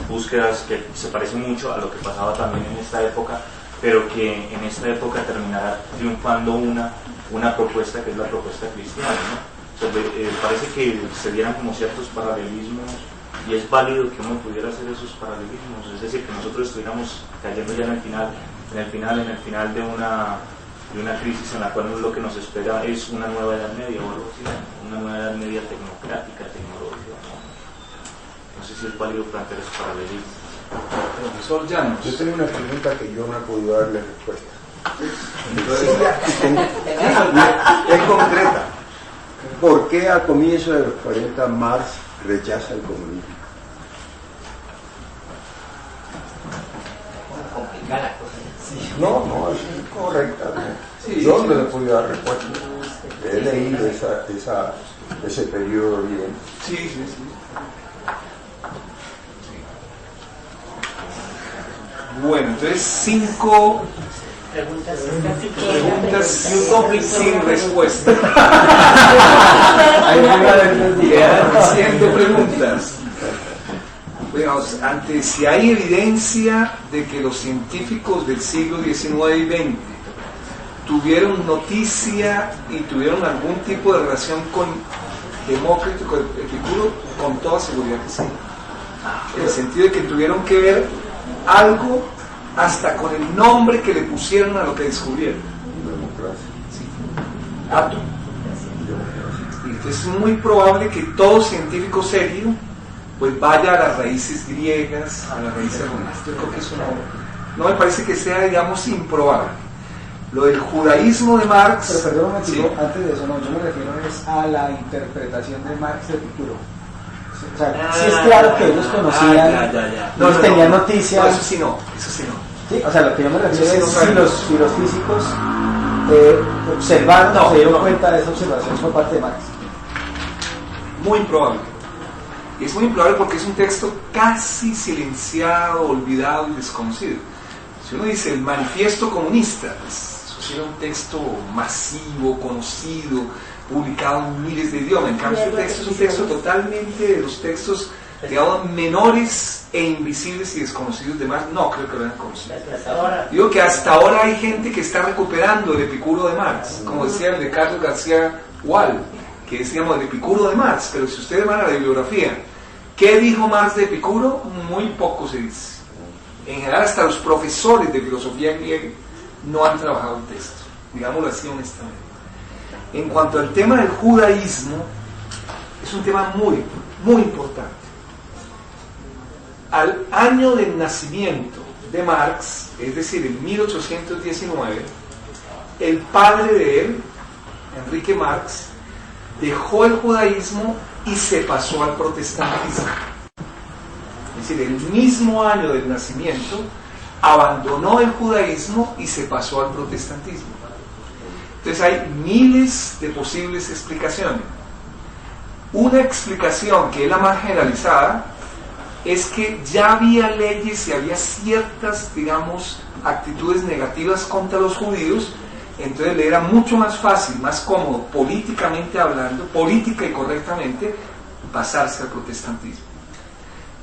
[SPEAKER 1] búsquedas que se parecen mucho a lo que pasaba también en esta época, pero que en esta época terminará triunfando una propuesta que es la propuesta cristiana, ¿no? Parece que se dieran como ciertos paralelismos, y es válido que uno pudiera hacer esos paralelismos, es decir, que nosotros estuviéramos cayendo ya en el final de una crisis en la cual lo que nos espera es una nueva edad media o algo así, una nueva edad media tecnocrática, tecnológica. No sé si es válido plantear ese paralelismo.
[SPEAKER 2] Profesor Llanos.
[SPEAKER 3] Yo tengo una pregunta que yo no he podido darle respuesta. Es concreta. ¿Por qué al comienzo de los 40 Marx rechaza el comunismo? No, es correcta. ¿No? Yo no le he podido dar respuesta. He leído ese periodo bien.
[SPEAKER 2] Sí. Bueno, entonces 5 preguntas sin respuesta. Quedan haciendo preguntas. Bueno, antes, si hay evidencia de que los científicos del siglo XIX y XX tuvieron noticia y tuvieron algún tipo de relación con Demócrito, con Epicuro, con toda seguridad que sí. En el sentido de que tuvieron que ver algo hasta con el nombre que le pusieron a lo que descubrieron. Sí. Átomo. Entonces es muy probable que todo científico serio pues vaya a las raíces griegas, a las raíces romanas. Yo creo que eso no me parece que sea, digamos, improbable. Lo del judaísmo de Marx...
[SPEAKER 4] Pero perdón un momentico,
[SPEAKER 2] sí.
[SPEAKER 4] Antes de eso, no, yo me refiero a la interpretación de Marx de Epicuro. O sea, sí es claro que ellos conocían, ellos tenían noticias...
[SPEAKER 2] No, eso sí no.
[SPEAKER 4] Sí, o sea, lo que yo me refiero
[SPEAKER 2] Sí,
[SPEAKER 4] es si los físicos observaron, se dieron cuenta de esa observación por parte de Marx.
[SPEAKER 2] Muy improbable. Es muy improbable porque es un texto casi silenciado, olvidado y desconocido. Si uno dice el manifiesto comunista, pues, eso sí era un texto masivo, conocido, publicado en miles de idiomas. En cambio, este texto es un texto totalmente de los textos, digamos, menores e invisibles y desconocidos de Marx. No creo que lo hayan conocido. Digo que hasta ahora hay gente que está recuperando el Epicuro de Marx, como decía el de Carlos García Wall, que es, digamos, el Epicuro de Marx. Pero si ustedes van a la bibliografía, ¿qué dijo Marx de Epicuro? Muy poco se dice. En general, hasta los profesores de filosofía griega no han trabajado el texto, digámoslo así honestamente. En cuanto al tema del judaísmo, es un tema muy, muy importante. Al año del nacimiento de Marx, es decir, en 1819, el padre de él, Enrique Marx, dejó el judaísmo y se pasó al protestantismo. Es decir, el mismo año del nacimiento abandonó el judaísmo y se pasó al protestantismo. Entonces hay miles de posibles explicaciones. Una explicación que es la más generalizada es que ya había leyes y había ciertas, digamos, actitudes negativas contra los judíos, entonces le era mucho más fácil, más cómodo, políticamente hablando, política y correctamente, pasarse al protestantismo.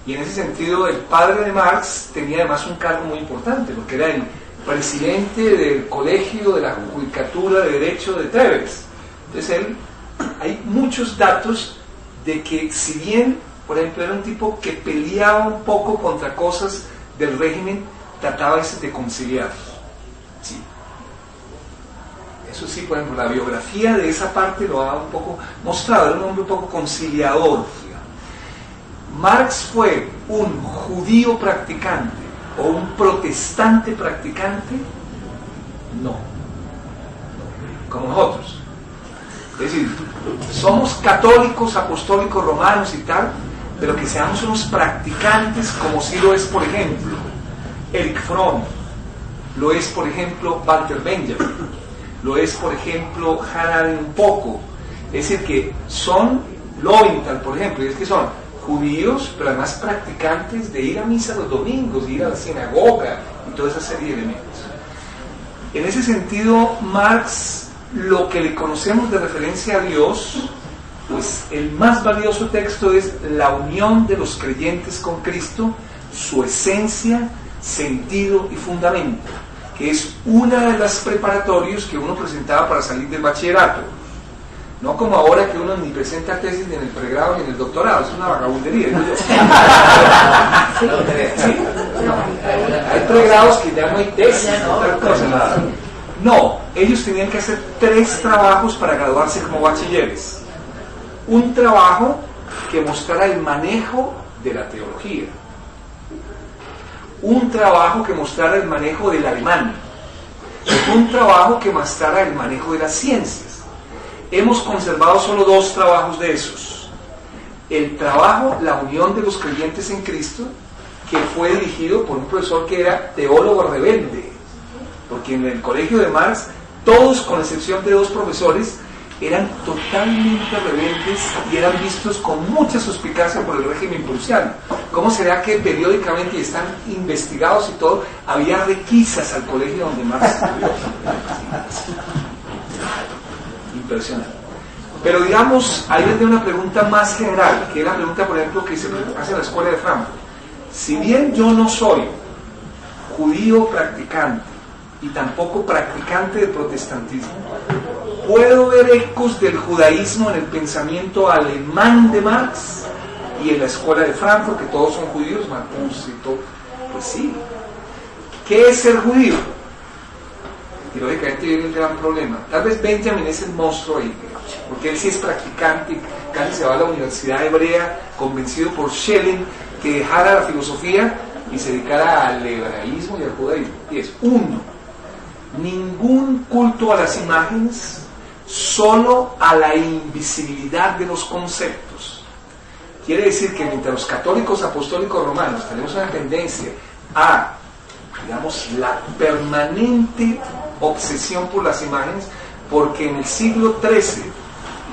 [SPEAKER 2] Y en ese sentido el padre de Marx tenía además un cargo muy importante, porque era el presidente del colegio de la judicatura de derecho de Trèves. Entonces hay muchos datos de que, si bien, por ejemplo, era un tipo que peleaba un poco contra cosas del régimen, trataba de conciliar. Sí. Eso sí, por ejemplo, la biografía de esa parte lo ha un poco mostrado, era un hombre un poco conciliador. Marx fue un judío practicante o un protestante practicante, no, como nosotros. Es decir, somos católicos, apostólicos, romanos y tal, pero que seamos unos practicantes, como si lo es, por ejemplo, Erich Fromm, lo es, por ejemplo, Walter Benjamin, lo es, por ejemplo, Hannah Arendt un poco. Es decir, que son Lowenthal, por ejemplo, y es que son judíos, pero además practicantes de ir a misa los domingos, de ir a la sinagoga y toda esa serie de elementos. En ese sentido, Marx, lo que le conocemos de referencia a Dios, pues el más valioso texto es La unión de los creyentes con Cristo, su esencia, sentido y fundamento, que es una de las preparatorios que uno presentaba para salir del bachillerato. No como ahora que uno ni presenta tesis ni en el pregrado ni en el doctorado, es una vagabundería. ¿Sí? Hay pregrados que ya no hay tesis, no, ellos tenían que hacer 3 trabajos para graduarse como bachilleres. Un trabajo que mostrara el manejo de la teología, un trabajo que mostrara el manejo del alemán, un trabajo que mostrara el manejo de las ciencias. Hemos conservado solo 2 trabajos de esos. El trabajo La unión de los creyentes en Cristo, que fue dirigido por un profesor que era teólogo rebelde, porque en el colegio de Marx todos, con excepción de 2 profesores, eran totalmente rebeldes y eran vistos con mucha suspicacia por el régimen prusiano. ¿Cómo será que periódicamente, y están investigados y todo, había requisas al colegio donde Marx estudió? Impresionante. Pero digamos, ahí les doy una pregunta más general, que es la pregunta, por ejemplo, que se hace en la escuela de Frankfurt. Si bien yo no soy judío practicante y tampoco practicante del protestantismo, ¿puedo ver ecos del judaísmo en el pensamiento alemán de Marx y en la escuela de Frankfurt, que todos son judíos, Marcuse y todo? Pues sí. ¿Qué es ser judío? Y lógicamente viene el gran problema. Tal vez Benjamin es el monstruo ahí, porque él sí es practicante, casi se va a la universidad hebrea, convencido por Schelling que dejara la filosofía y se dedicara al hebraísmo y al judaísmo. Y es 1, ningún culto a las imágenes, solo a la invisibilidad de los conceptos. Quiere decir que mientras los católicos apostólicos romanos tenemos una tendencia a, digamos, la permanente obsesión por las imágenes, porque en el siglo XIII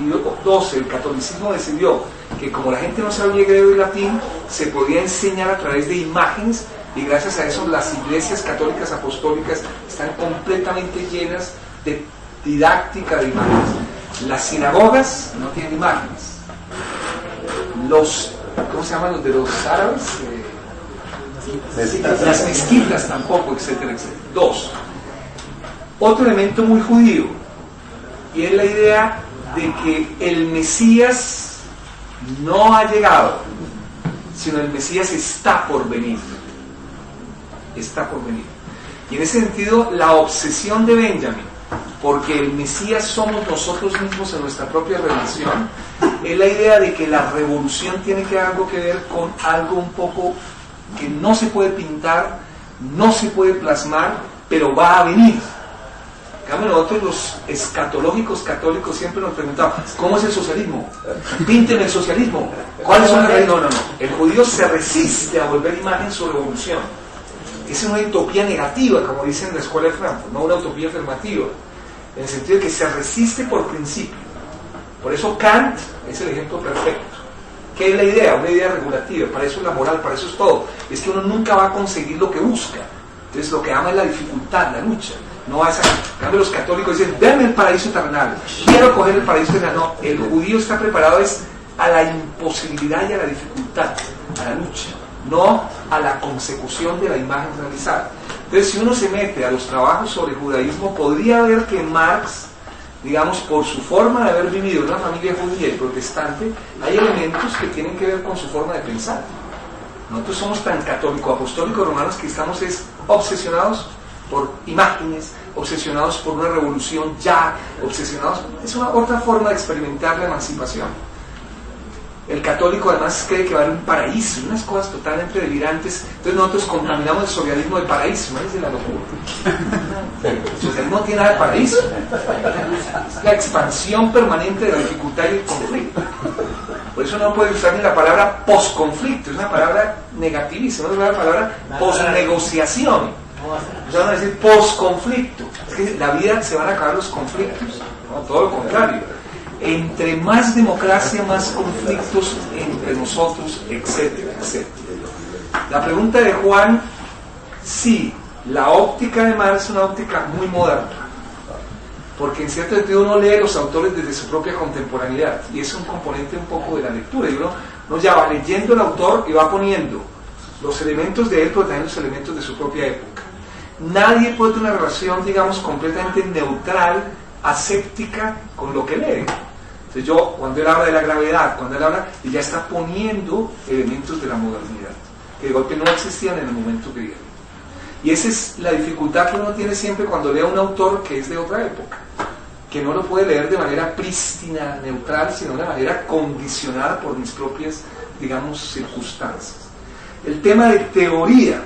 [SPEAKER 2] y XII el catolicismo decidió que como la gente no sabía griego y latín, se podía enseñar a través de imágenes, y gracias a eso las iglesias católicas apostólicas están completamente llenas de didáctica de imágenes. Las sinagogas no tienen imágenes. Los, ¿cómo se llaman los de los árabes? Las mezquitas tampoco, etcétera, etcétera. 2. Otro elemento muy judío, y es la idea de que el Mesías no ha llegado, sino el Mesías está por venir. Está por venir. Y en ese sentido, la obsesión de Benjamin, porque el Mesías somos nosotros mismos en nuestra propia relación, es la idea de que la revolución tiene que algo que ver con algo un poco que no se puede pintar, no se puede plasmar, pero va a venir. En cambio, nosotros los escatológicos católicos siempre nos preguntamos, ¿cómo es el socialismo? Pínteme el socialismo. ¿Cuáles son las reglas? No. El judío se resiste a volver imagen su revolución. Es una utopía negativa, como dicen en la escuela de Frankfurt, no una utopía afirmativa, en el sentido de que se resiste por principio. Por eso Kant es el ejemplo perfecto. ¿Qué es la idea? Una idea regulativa. Para eso es la moral, para eso es todo. Es que uno nunca va a conseguir lo que busca. Entonces lo que ama es la dificultad, la lucha. No a esa. En cambio, los católicos dicen, denme el paraíso terrenal, quiero coger el paraíso terrenal. No, el judío está preparado es a la imposibilidad y a la dificultad, a la lucha, no a la consecución de la imagen realizada. Entonces, si uno se mete a los trabajos sobre judaísmo, podría ver que Marx, digamos, por su forma de haber vivido en una familia judía y protestante, hay elementos que tienen que ver con su forma de pensar. Nosotros somos tan católico-apostólicos romanos que estamos obsesionados por imágenes, obsesionados por una revolución ya, obsesionados. Es una otra forma de experimentar la emancipación. El católico además cree que va a haber un paraíso, unas cosas totalmente delirantes. Entonces nosotros contaminamos el socialismo del paraíso, ¿no? Es de la locura. El socialismo no tiene nada de paraíso. Es la expansión permanente de la dificultad y el conflicto. Por eso no puede usar ni la palabra posconflicto, es una palabra negativista, no es una palabra posnegociación. O sea, van a decir posconflicto. Es que la vida se van a acabar los conflictos, no, todo lo contrario. Entre más democracia, más conflictos entre nosotros, etcétera, etcétera. La pregunta de Juan, sí, la óptica de Marx es una óptica muy moderna, porque en cierto sentido uno lee los autores desde su propia contemporaneidad, y es un componente un poco de la lectura, y uno ya va leyendo el autor y va poniendo los elementos de él, pero también los elementos de su propia época. Nadie puede tener una relación, digamos, completamente neutral, aséptica con lo que lee. Entonces yo, cuando él habla de la gravedad, cuando él habla, él ya está poniendo elementos de la modernidad, que de golpe no existían en el momento que viene. Y esa es la dificultad que uno tiene siempre cuando lee a un autor que es de otra época, que no lo puede leer de manera prístina, neutral, sino de manera condicionada por mis propias, digamos, circunstancias. El tema de teoría,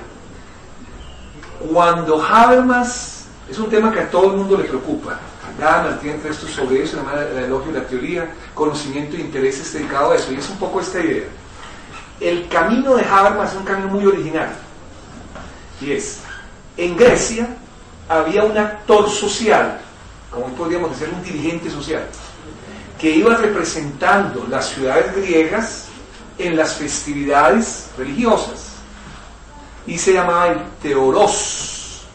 [SPEAKER 2] cuando Habermas, es un tema que a todo el mundo le preocupa. Gadamer tiene textos sobre eso, se llama El elogio de la teoría, conocimiento e intereses dedicado a eso, y es un poco esta idea. El camino de Habermas es un camino muy original, y es, en Grecia había un actor social, como podríamos decir un dirigente social, que iba representando las ciudades griegas en las festividades religiosas, y se llamaba el Theoros.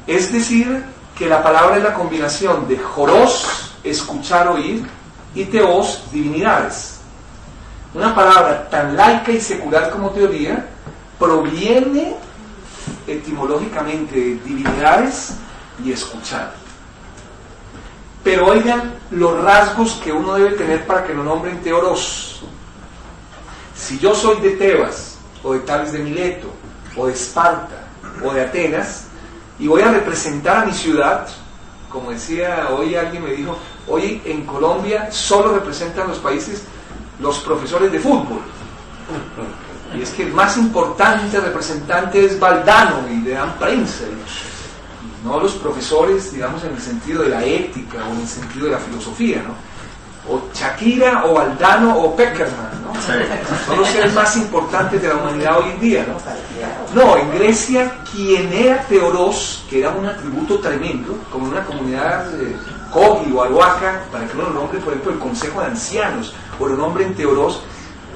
[SPEAKER 2] Es decir, que la palabra es la combinación de joros, escuchar, oír, y teos, divinidades. Una palabra tan laica y secular como teoría proviene etimológicamente de divinidades y escuchar. Pero oigan los rasgos que uno debe tener para que lo nombren Theoros. Si yo soy de Tebas, o de Tales de Mileto, o de Esparta, o de Atenas, y voy a representar a mi ciudad, como decía hoy alguien me dijo, hoy en Colombia solo representan los países los profesores de fútbol, y es que el más importante representante es Valdano y le dan prensa, y no los profesores, digamos, en el sentido de la ética o en el sentido de la filosofía, ¿no? O Shakira, o Valdano, o Peckerman, ¿no? Son los seres más importantes de la humanidad hoy en día, ¿no? No, en Grecia, quien era Theoros, que era un atributo tremendo, como en una comunidad Kogi o Aroaca, para que uno lo nombre, por ejemplo, el Consejo de Ancianos, o lo nombren Theoros,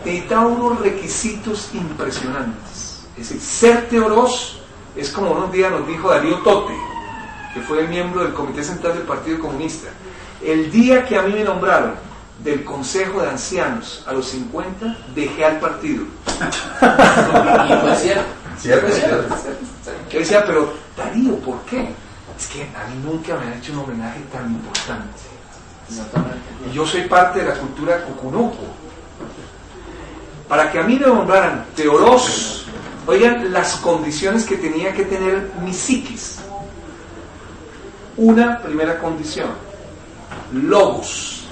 [SPEAKER 2] necesitaba unos requisitos impresionantes. Es decir, ser Theoros es como unos días nos dijo Darío Tote, que fue miembro del Comité Central del Partido Comunista. El día que a mí me nombraron del Consejo de Ancianos a los 50, dejé al partido.
[SPEAKER 6] Y fue cierto.
[SPEAKER 2] Cierto. Yo decía, pero Darío, ¿por qué? Es que a mí nunca me han hecho un homenaje tan importante. Y yo soy parte de la cultura cucunuco. Para que a mí me nombraran Theoros, oigan las condiciones que tenía que tener mi psiquis. Una primera condición: logos,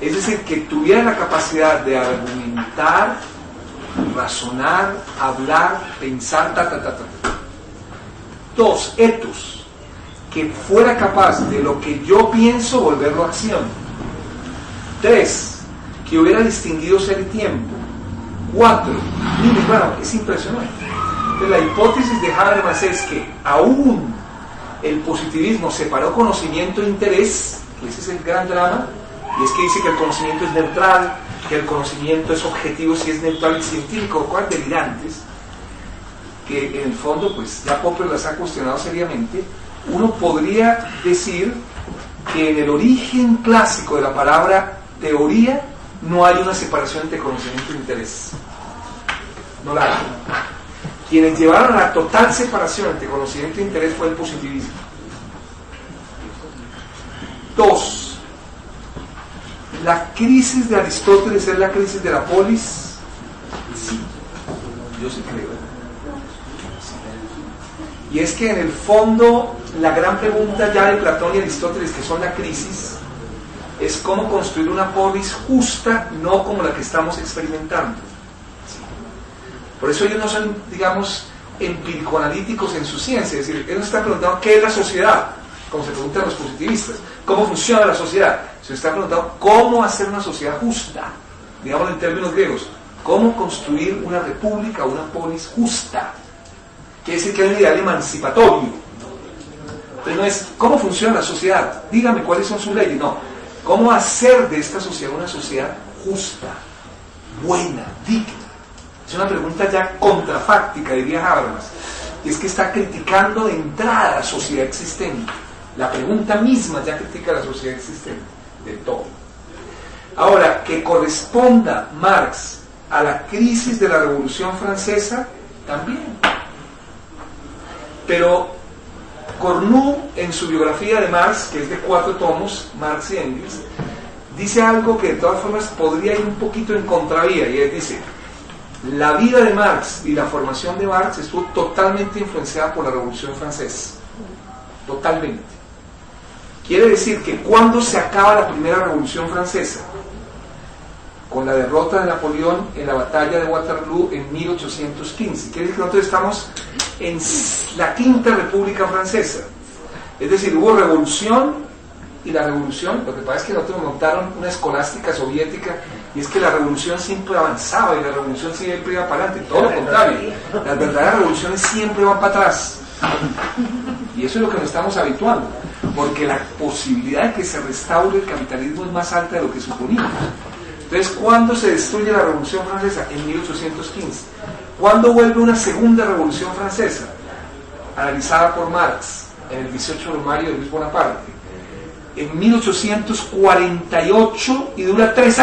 [SPEAKER 2] es decir, que tuviera la capacidad de argumentar, razonar, hablar, pensar, Dos, ethos, que fuera capaz de lo que yo pienso volverlo acción. 3, que hubiera distinguido ser y tiempo. 4, miren, bueno, es impresionante. Entonces, la hipótesis de Habermas es que aún el positivismo separó conocimiento e interés, que ese es el gran drama, y es que dice que el conocimiento es neutral, que el conocimiento es objetivo si es neutral y científico, cosas delirantes, que en el fondo pues ya Popper las ha cuestionado seriamente. Uno podría decir que en el origen clásico de la palabra teoría no hay una separación entre conocimiento e interés, no la hay. Quienes llevaron a la total separación entre conocimiento e interés fue el positivismo. 2, ¿la crisis de Aristóteles es la crisis de la polis? Sí, yo sí creo. Y es que en el fondo la gran pregunta ya de Platón y Aristóteles, que son la crisis, es cómo construir una polis justa, no como la que estamos experimentando. Por eso ellos no son, digamos, empírico-analíticos en su ciencia, es decir, ellos están preguntando qué es la sociedad, como se preguntan los positivistas, cómo funciona la sociedad. Se está preguntando cómo hacer una sociedad justa, digamos en términos griegos, cómo construir una república, una polis justa. Quiere decir que hay un ideal emancipatorio. Entonces no es cómo funciona la sociedad, dígame cuáles son sus leyes, no, cómo hacer de esta sociedad una sociedad justa, buena, digna. Es una pregunta ya contrafáctica, diría Habermas, y es que está criticando de entrada la sociedad existente. La pregunta misma ya critica la sociedad existente, de todo. Ahora, que corresponda Marx a la crisis de la Revolución Francesa, también. Pero Cornu, en su biografía de Marx, que es de 4 tomos, Marx y Engels, dice algo que de todas formas podría ir un poquito en contravía, y él dice: la vida de Marx y la formación de Marx estuvo totalmente influenciada por la Revolución Francesa. Totalmente. Quiere decir que cuando se acaba la primera Revolución Francesa, con la derrota de Napoleón en la batalla de Waterloo en 1815, quiere decir que nosotros estamos en la Quinta República Francesa. Es decir, hubo revolución, y la revolución, lo que pasa es que nosotros montaron una escolástica soviética, y es que la revolución siempre avanzaba y la revolución siempre iba para adelante, todo lo contrario, las verdaderas revoluciones siempre van para atrás, y eso es lo que nos estamos habituando, porque la posibilidad de que se restaure el capitalismo es más alta de lo que suponíamos. Entonces, ¿cuándo se destruye la Revolución Francesa? En 1815. ¿Cuándo vuelve una segunda Revolución Francesa? Analizada por Marx en el 18 Brumario de Luis Bonaparte, en 1848, y dura 3 años.